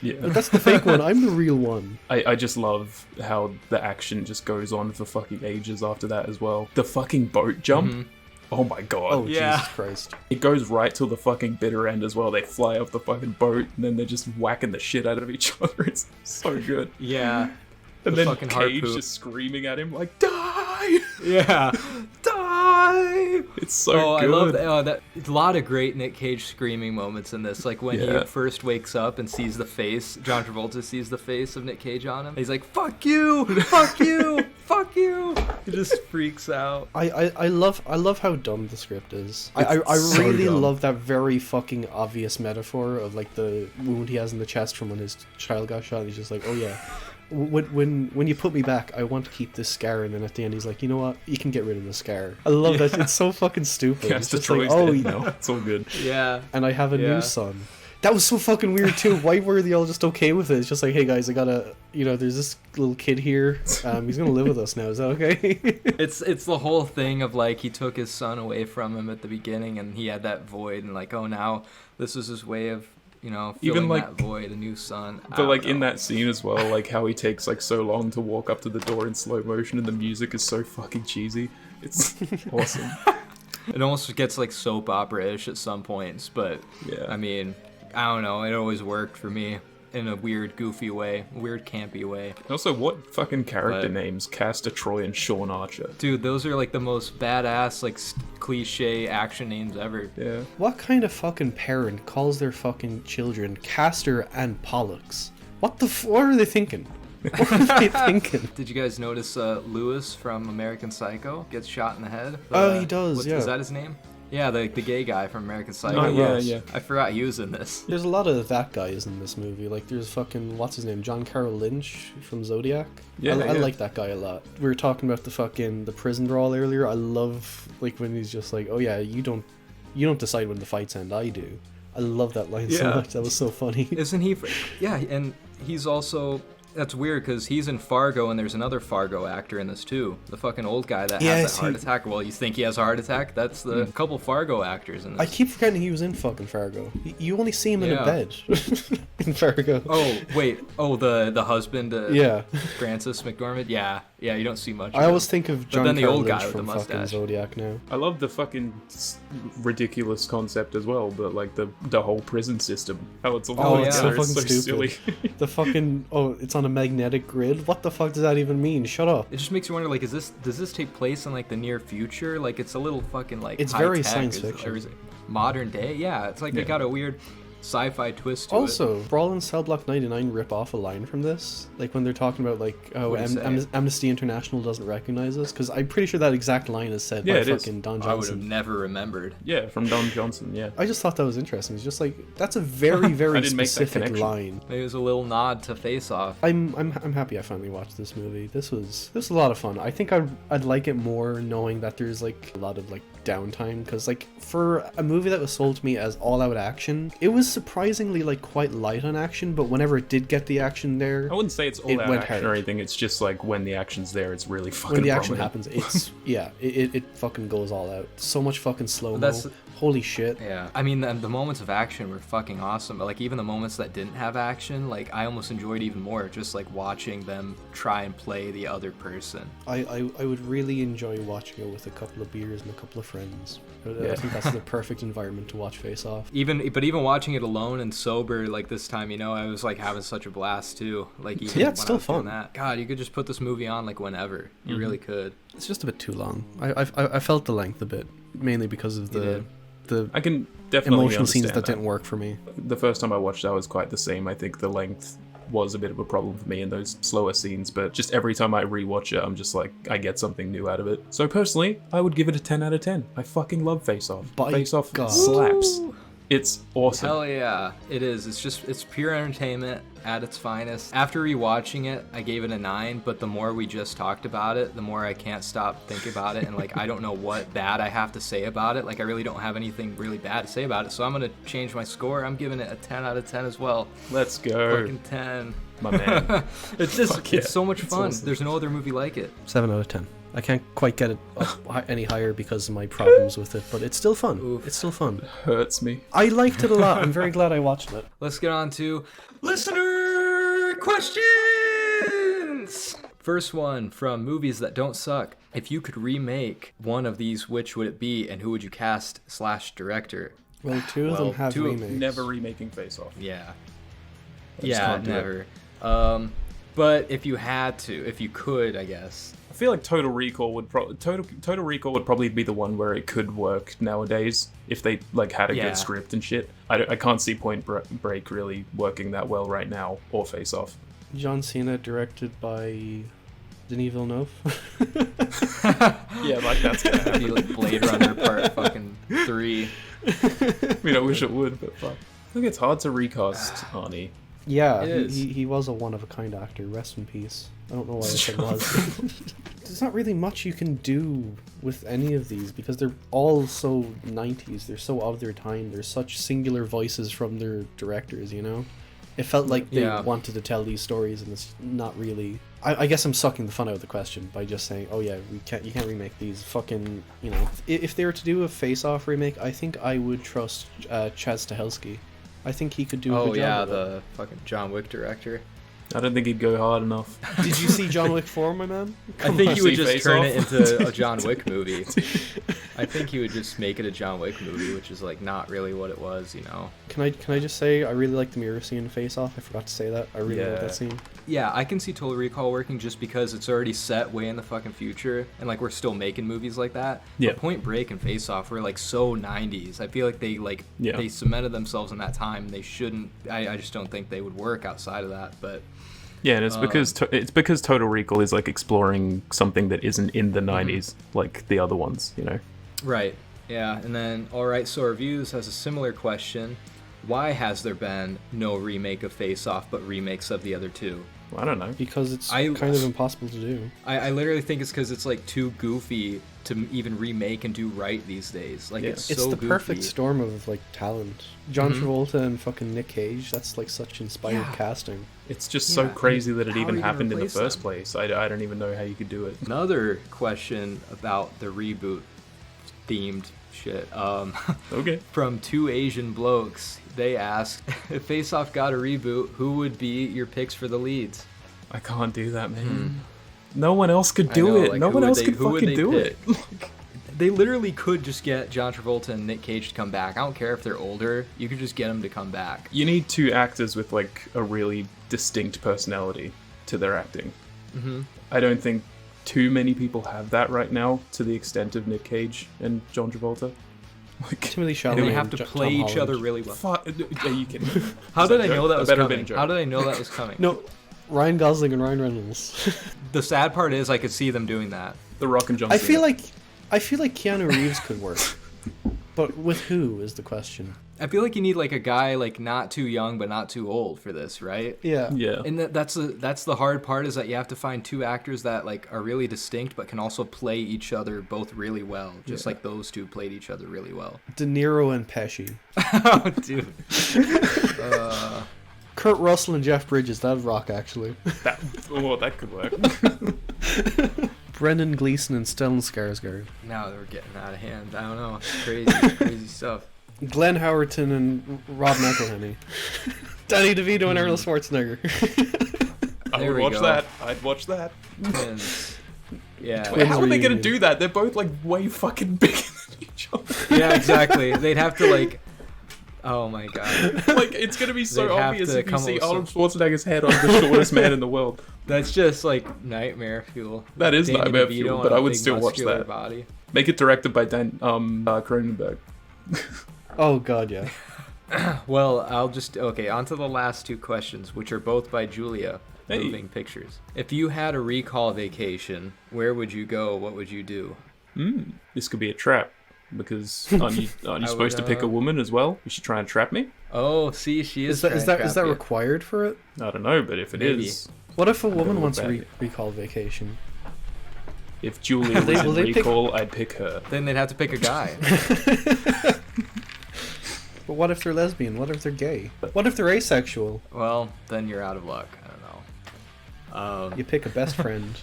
That's the fake one. I'm the real one. I just love how the action just goes on for fucking ages after that as well. The fucking boat jump. Oh my god. Oh, Jesus Christ. It goes right till the fucking bitter end as well. They fly off the fucking boat and then they're just whacking the shit out of each other. It's so good. Yeah. And then fucking Cage harpoon. just screaming at him like, die! Yeah. Die! It's so good. I love that. A lot of great Nick Cage screaming moments in this. Like when he first wakes up and sees the face, John Travolta sees the face of Nick Cage on him. He's like, fuck you! Fuck you! Fuck you! He just freaks out. I love how dumb the script is. I so really dumb. love that very fucking obvious metaphor of like the wound he has in the chest from when his child got shot. He's just like, oh yeah. When you put me back, I want to keep this scar, and then at the end he's like, you know what? You can get rid of the scar. I love that. It's so fucking stupid. It's just like, oh, no, it's all good. Yeah. And I have a new son. That was so fucking weird too. Why were they all just okay with it? It's just like, hey guys, I gotta, you know, there's this little kid here. He's gonna live with us now. Is that okay? It's the whole thing of like he took his son away from him at the beginning, and he had that void, and like, oh, now this is his way of, you know, filling even like that void, a new son. But like in that scene as well, like how he takes like so long to walk up to the door in slow motion, and the music is so fucking cheesy. It's awesome. It almost gets like soap opera-ish at some points, but I mean, I don't know. It always worked for me in a weird, goofy way, a weird, campy way. Also, what fucking character names Castor Troy and Sean Archer? Dude, those are like the most badass, like cliche action names ever. Yeah. What kind of fucking parent calls their fucking children Castor and Pollux? What are they thinking? What are they thinking? Did you guys notice Lewis from American Psycho gets shot in the head? Oh, he does, yeah. Is that his name? Yeah, the gay guy from American Psycho. Oh, yeah. I forgot he was in this. There's a lot of that guys in this movie. Like, there's fucking, what's his name? John Carroll Lynch from Zodiac. I like that guy a lot. We were talking about the prison brawl earlier. I love, like, when he's just like, oh yeah, you don't decide when the fights end, I do. I love that line so much. That was so funny. Isn't he? Yeah, and he's also... That's weird because he's in Fargo, and there's another Fargo actor in this too. The fucking old guy that has that heart attack. Well, you think he has a heart attack? That's the couple Fargo actors in this. I keep forgetting he was in fucking Fargo. You only see him in a bed in Fargo. Oh wait. Oh, the husband. Yeah. Francis McDormand. Yeah. You don't see much. I always think of John Carroll Lynch with from the fucking mustache. Zodiac now. I love the fucking ridiculous concept as well, but like the whole prison system. How it's all so fucking so stupid. silly. The fucking it's on a magnetic grid. What the fuck does that even mean? Shut up. It just makes you wonder, like, does this take place in like the near future? Like, it's a little fucking like it's high very tech, science or fiction. is it modern day? Yeah, it's like they got a weird sci-fi twist to it. Also, Brawl and Cell Block 99 rip off a line from this, like when they're talking about like, oh, Amnesty International doesn't recognize us, because I'm pretty sure that exact line is said by fucking Don Johnson. I would have never remembered. Yeah, from Don Johnson. Yeah. I just thought that was interesting. It's just like, that's a very very specific line. Maybe it was a little nod to Face Off. I'm happy I finally watched this movie. This was a lot of fun. I think I'd like it more knowing that there's like a lot of like downtime, because like for a movie that was sold to me as all out action, it was surprisingly like quite light on action, but whenever it did get the action there, I wouldn't say it's all out action or anything. It's just like when the action's there, it's really fucking when the action prominent. happens, it's it fucking goes all out. So much fucking slow-mo. Holy shit. Yeah. I mean, the moments of action were fucking awesome, but like even the moments that didn't have action, like I almost enjoyed even more just like watching them try and play the other person. I would really enjoy watching it with a couple of beers and a couple of friends. I think that's the perfect environment to watch Face Off. Even watching it alone and sober, like this time, you know, I was like having such a blast too. Like even it's still fun. That. God, you could just put this movie on like whenever. You really could. It's just a bit too long. I felt the length a bit, mainly because of the I can definitely emotional scenes that that didn't work for me. The first time I watched that was quite the same. I think the length was a bit of a problem for me in those slower scenes, but just every time I rewatch it, I'm just like, I get something new out of it. So personally, I would give it a 10 out of 10. I fucking love Face Off. Face Off slaps. It's awesome. Hell yeah, it is. It's pure entertainment. at its finest. After rewatching it, I gave it a 9, but the more we just talked about it, the more I can't stop thinking about it, and like I don't know what bad I have to say about it. Like I really don't have anything really bad to say about it, so I'm gonna change my score. I'm giving it a 10 out of 10 as well. Let's go. Fucking 10. My man. It's just, Fuck yeah. it's so much It's fun. awesome. There's no other movie like it. 7 out of 10. I can't quite get it up any higher because of my problems with it, but it's still fun. Oof. It's still fun. Hurts me. I liked it a lot. I'm very glad I watched it. Let's get on to listener questions. First one from Movies That Don't Suck. If you could remake one of these, which would it be, and who would you cast / director? Well, two of them have two of- remakes. Never remaking Face Off. Yeah. I just Yeah, can't do it. never. But if you had to, if you could, I guess. I feel like Total Recall would Total Recall would probably be the one where it could work nowadays if they like had a Yeah. good script and shit. I can't see Point Break really working that well right now, or Face Off. John Cena, directed by Denis Villeneuve. Yeah, like that's gonna happen. Be like Blade Runner Part fucking 3. I mean, I wish it would, but fuck. I think it's hard to recast Arnie. Yeah, It is. he was a one-of-a-kind actor. Rest in peace. I don't know why I said was. There's not really much you can do with any of these because they're all so 90s. They're so of their time. They're such singular voices from their directors, you know? It felt like they Yeah. wanted to tell these stories, and it's not really. I guess I'm sucking the fun out of the question by just saying, "Oh yeah, you can't remake these." Fucking, you know, if they were to do a Face-Off remake, I think I would trust Chaz Stahelski. I think he could do a Oh good yeah, job. Of it. the fucking John Wick director. I don't think he'd go hard enough. Did you see John Wick 4, my man? I think he would See just Face turn Off? it into a John Wick movie. I think he would just make it a John Wick movie, which is like not really what it was, you know. Can I just say I really like the mirror scene in Face Off? I forgot to say that. I really like Yeah. that scene. Yeah, I can see Total Recall working just because it's already set way in the fucking future, and like we're still making movies like that. Yeah. But Point Break and Face Off were like so 90s. I feel like Yeah. they cemented themselves in that time. And they shouldn't. I just don't think they would work outside of that. But Yeah, and it's because Total Recall is like exploring something that isn't in the 90s like the other ones, you know. right, yeah. And then All Right So Reviews has a similar question. Why has there been no remake of Face Off but remakes of the other two? I don't know. Because it's I- kind of impossible to do. I literally think it's because it's like too goofy to even remake and do right these days. Like Yeah. it's It's so the goofy. perfect storm of like talent. John Mhm. Travolta and fucking Nick Cage. That's like such inspired Yeah. casting. It's just Yeah, so crazy that it how are even you gonna happened in the replace first them? place. I don't even know how you could do it. Another question about the reboot themed shit. Okay. From two Asian blokes, they asked if Face Off got a reboot, who would be your picks for the leads? I can't do that, man. No one else could I do know, it. like, No who one would else they- could who would fucking they do pick? it. They literally could just get John Travolta and Nick Cage to come back. I don't care if they're older. You could just get them to come back. You need two actors with like a really distinct personality to their acting. Mm-hmm. I don't think too many people have that right now to the extent of Nick Cage and John Travolta. Like, Timothy Chalamet. They and have to Tom play each Holland. other really well. are you kidding? How Is did that I a know joke? that was better have been a coming? joke. How did I know that was coming? No, Ryan Gosling and Ryan Reynolds. The sad part is I could see them doing that. The Rock and John I Cena. feel like Keanu Reeves could work, but with who is the question? I feel like you need like a guy like not too young but not too old for this, right? Yeah. Yeah. And that's the hard part is that you have to find two actors that like are really distinct but can also play each other both really well, just like those two played each other really well. De Niro and Pesci. Oh, dude. Kurt Russell and Jeff Bridges. That'd rock, actually. That could work. Brendan Gleeson and Stellan Skarsgård. Now we're getting out of hand. I don't know. It's crazy, crazy stuff. Glenn Howerton and Rob McElhenney. Danny DeVito and Arnold Schwarzenegger. I There would we watch go. that. I'd watch that. Twins. Yeah. Twins How are they gonna reunion. do that? They're both like way fucking bigger than each other. Yeah, exactly. They'd have to like. Oh my god. Like it's gonna be so They'd have obvious to if you come see up with Arnold Schwarzenegger's head on the shortest man in the world. That's just like nightmare fuel. That is Danny nightmare DeVito fuel, on but a I would big still watch muscular that. Body. Make it directed by Dan Cronenberg. Oh, God, yeah. Well, okay, on to the last two questions, which are both by Julia, Hey. Moving Pictures. If you had a Rekall vacation, where would you go? What would you do? This could be a trap. Because aren't you supposed to pick a woman as well? You should try and trap me? Oh, see, she is. Is that required for it? I don't know, but if it Maybe. is, What if a woman look wants bad. recall vacation? if Julia was in Recall, I'd pick her. Then they'd have to pick a guy. But what if they're lesbian? What if they're gay? What if they're asexual? Well, then you're out of luck. I don't know. You pick a best friend.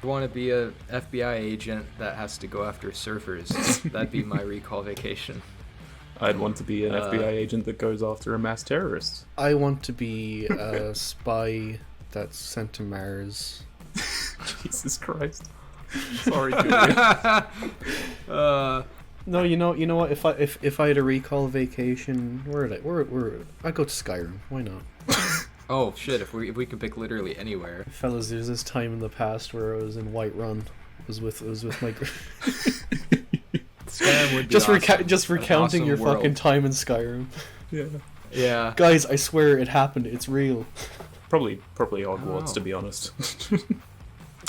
You want to be a FBI agent that has to go after surfers. That'd be my recall vacation. I'd want to be an FBI agent that goes after a mass terrorist. I want to be a spy that's sent to Mars. Jesus Christ. Sorry, Julia. No, you know what? If I had a recall vacation, where I'd go to Skyrim. Why not? Oh shit! If we can pick literally anywhere. Fellas, there's this time in the past where I was in Whiterun. It was with my. Skyrim would be just awesome. just recounting Awesome your world. fucking time in Skyrim. Yeah. Yeah. Guys, I swear it happened. It's real. Probably Hogwarts, Oh. to be honest.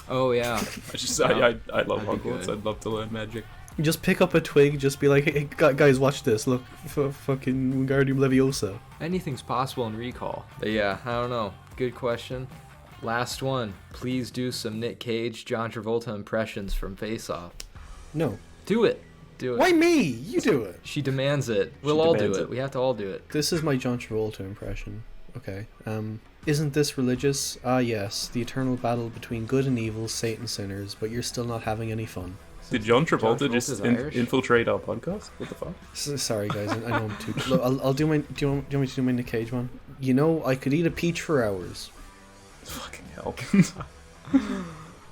Oh yeah. I love That'd be Hogwarts. good. I'd love to learn magic. Just pick up a twig. Just be like, hey guys, watch this. Look, fucking Wingardium Leviosa. Anything's possible in recall. But yeah, I don't know. Good question. Last one. Please do some Nick Cage, John Travolta impressions from Face Off. No. Do it. Do it. Why me? You do it. She demands it. We'll all do demands it. it. We have to all do it. This is my John Travolta impression. Okay. Isn't this religious? Ah, yes. The eternal battle between good and evil, Satan sinners, but you're still not having any fun. Did John Travolta Travolta's just Irish? infiltrate our podcast? What the fuck? Sorry, guys. I know I'm too. Look, I'll do my. Do you want me to do my Nick Cage one? You know, I could eat a peach for hours. Fucking hell.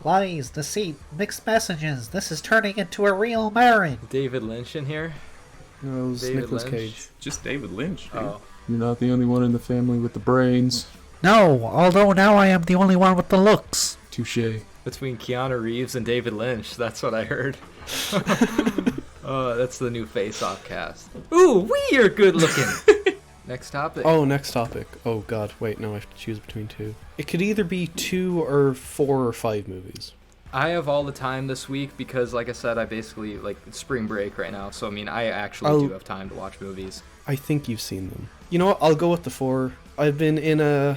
Lies, deceit, mixed messages. This is turning into a real marriage. David Lynch in here. No, it was David Nicolas Lynch? Cage. Just David Lynch, dude. Oh. You're not the only one in the family with the brains. No, although now I am the only one with the looks. Touche. Between Keanu Reeves and David Lynch. That's what I heard. That's the new Face Off cast. Ooh, we are good looking. Next topic. Oh, next topic. Oh god, wait, no, I have to choose between two. It could either be 2 or 4 or 5 movies. I have all the time this week because, like I said, I basically it's spring break right now. So I mean, I actually do have time to watch movies. I think you've seen them. You know what? I'll go with the 4. I've been in a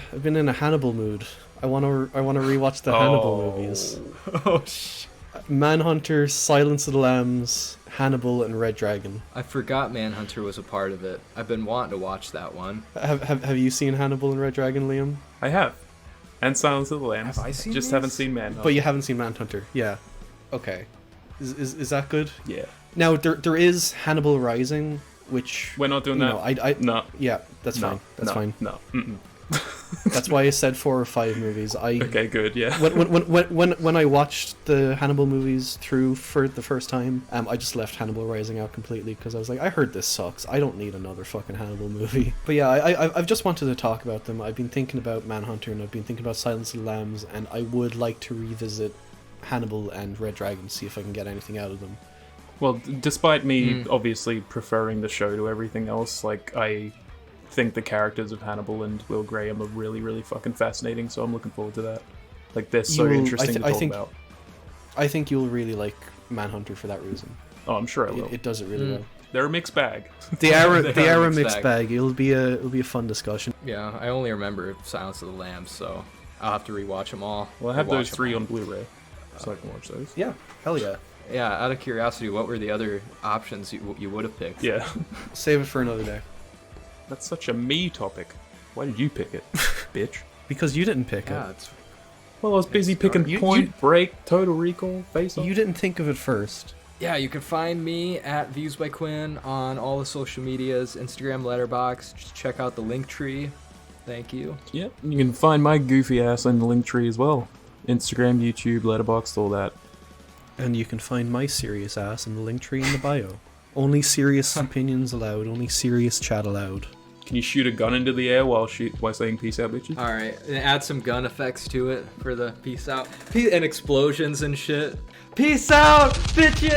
Hannibal mood. I want to rewatch the Hannibal movies. Oh shit! Manhunter, Silence of the Lambs, Hannibal, and Red Dragon. I forgot Manhunter was a part of it. I've been wanting to watch that one. Have you seen Hannibal and Red Dragon, Liam? I have. And Silence of the Lambs. Have I seen Just these? haven't seen Manhunter. But you haven't seen Manhunter. Yeah. Okay. Is that good? Yeah. Now there is Hannibal Rising, which We're not doing you that. know, I No. yeah, that's No. fine. That's no. fine. No. Mm-mm. That's why I said 4 or 5 movies. Okay, good, yeah. When I watched the Hannibal movies through for the first time, I just left Hannibal Rising out completely because I was like, I heard this sucks. I don't need another fucking Hannibal movie. But yeah, I've just wanted to talk about them. I've been thinking about Manhunter and I've been thinking about Silence of the Lambs, and I would like to revisit Hannibal and Red Dragon, see if I can get anything out of them. Well, despite me obviously preferring the show to everything else, like, I think the characters of Hannibal and Will Graham are really, really fucking fascinating, so I'm looking forward to that. Like, they're so interesting to talk about. I think you'll really like Manhunter for that reason. Oh, I'm sure I will. It does it really well. They're a mixed bag. The era They are a mixed mixed bag. It'll be a fun discussion. Yeah, I only remember Silence of the Lambs, so I'll have to rewatch them all. Well, I have Or those watch 'em 3 all. on Blu-ray, so I can watch those. Yeah, hell yeah. Yeah, out of curiosity, what were the other options you would have picked? Yeah. Save it for another day. That's such a me topic. Why did you pick it, bitch? Because you didn't pick Yeah, it. it's Well, I was busy picking You- Point Break, Total Recall, Face Off. You didn't think of it first. Yeah, you can find me at Views by Quinn on all the social medias, Instagram, Letterboxd. Just check out the link tree. Thank you. Yeah, you can find my goofy ass in the link tree as well. Instagram, YouTube, Letterboxd, all that. And you can find my serious ass in the link tree in the bio. Only serious opinions allowed. Only serious chat allowed. Can you shoot a gun into the air while saying peace out, bitches? All right, and add some gun effects to it for the peace out, and explosions and shit. Peace out, bitches!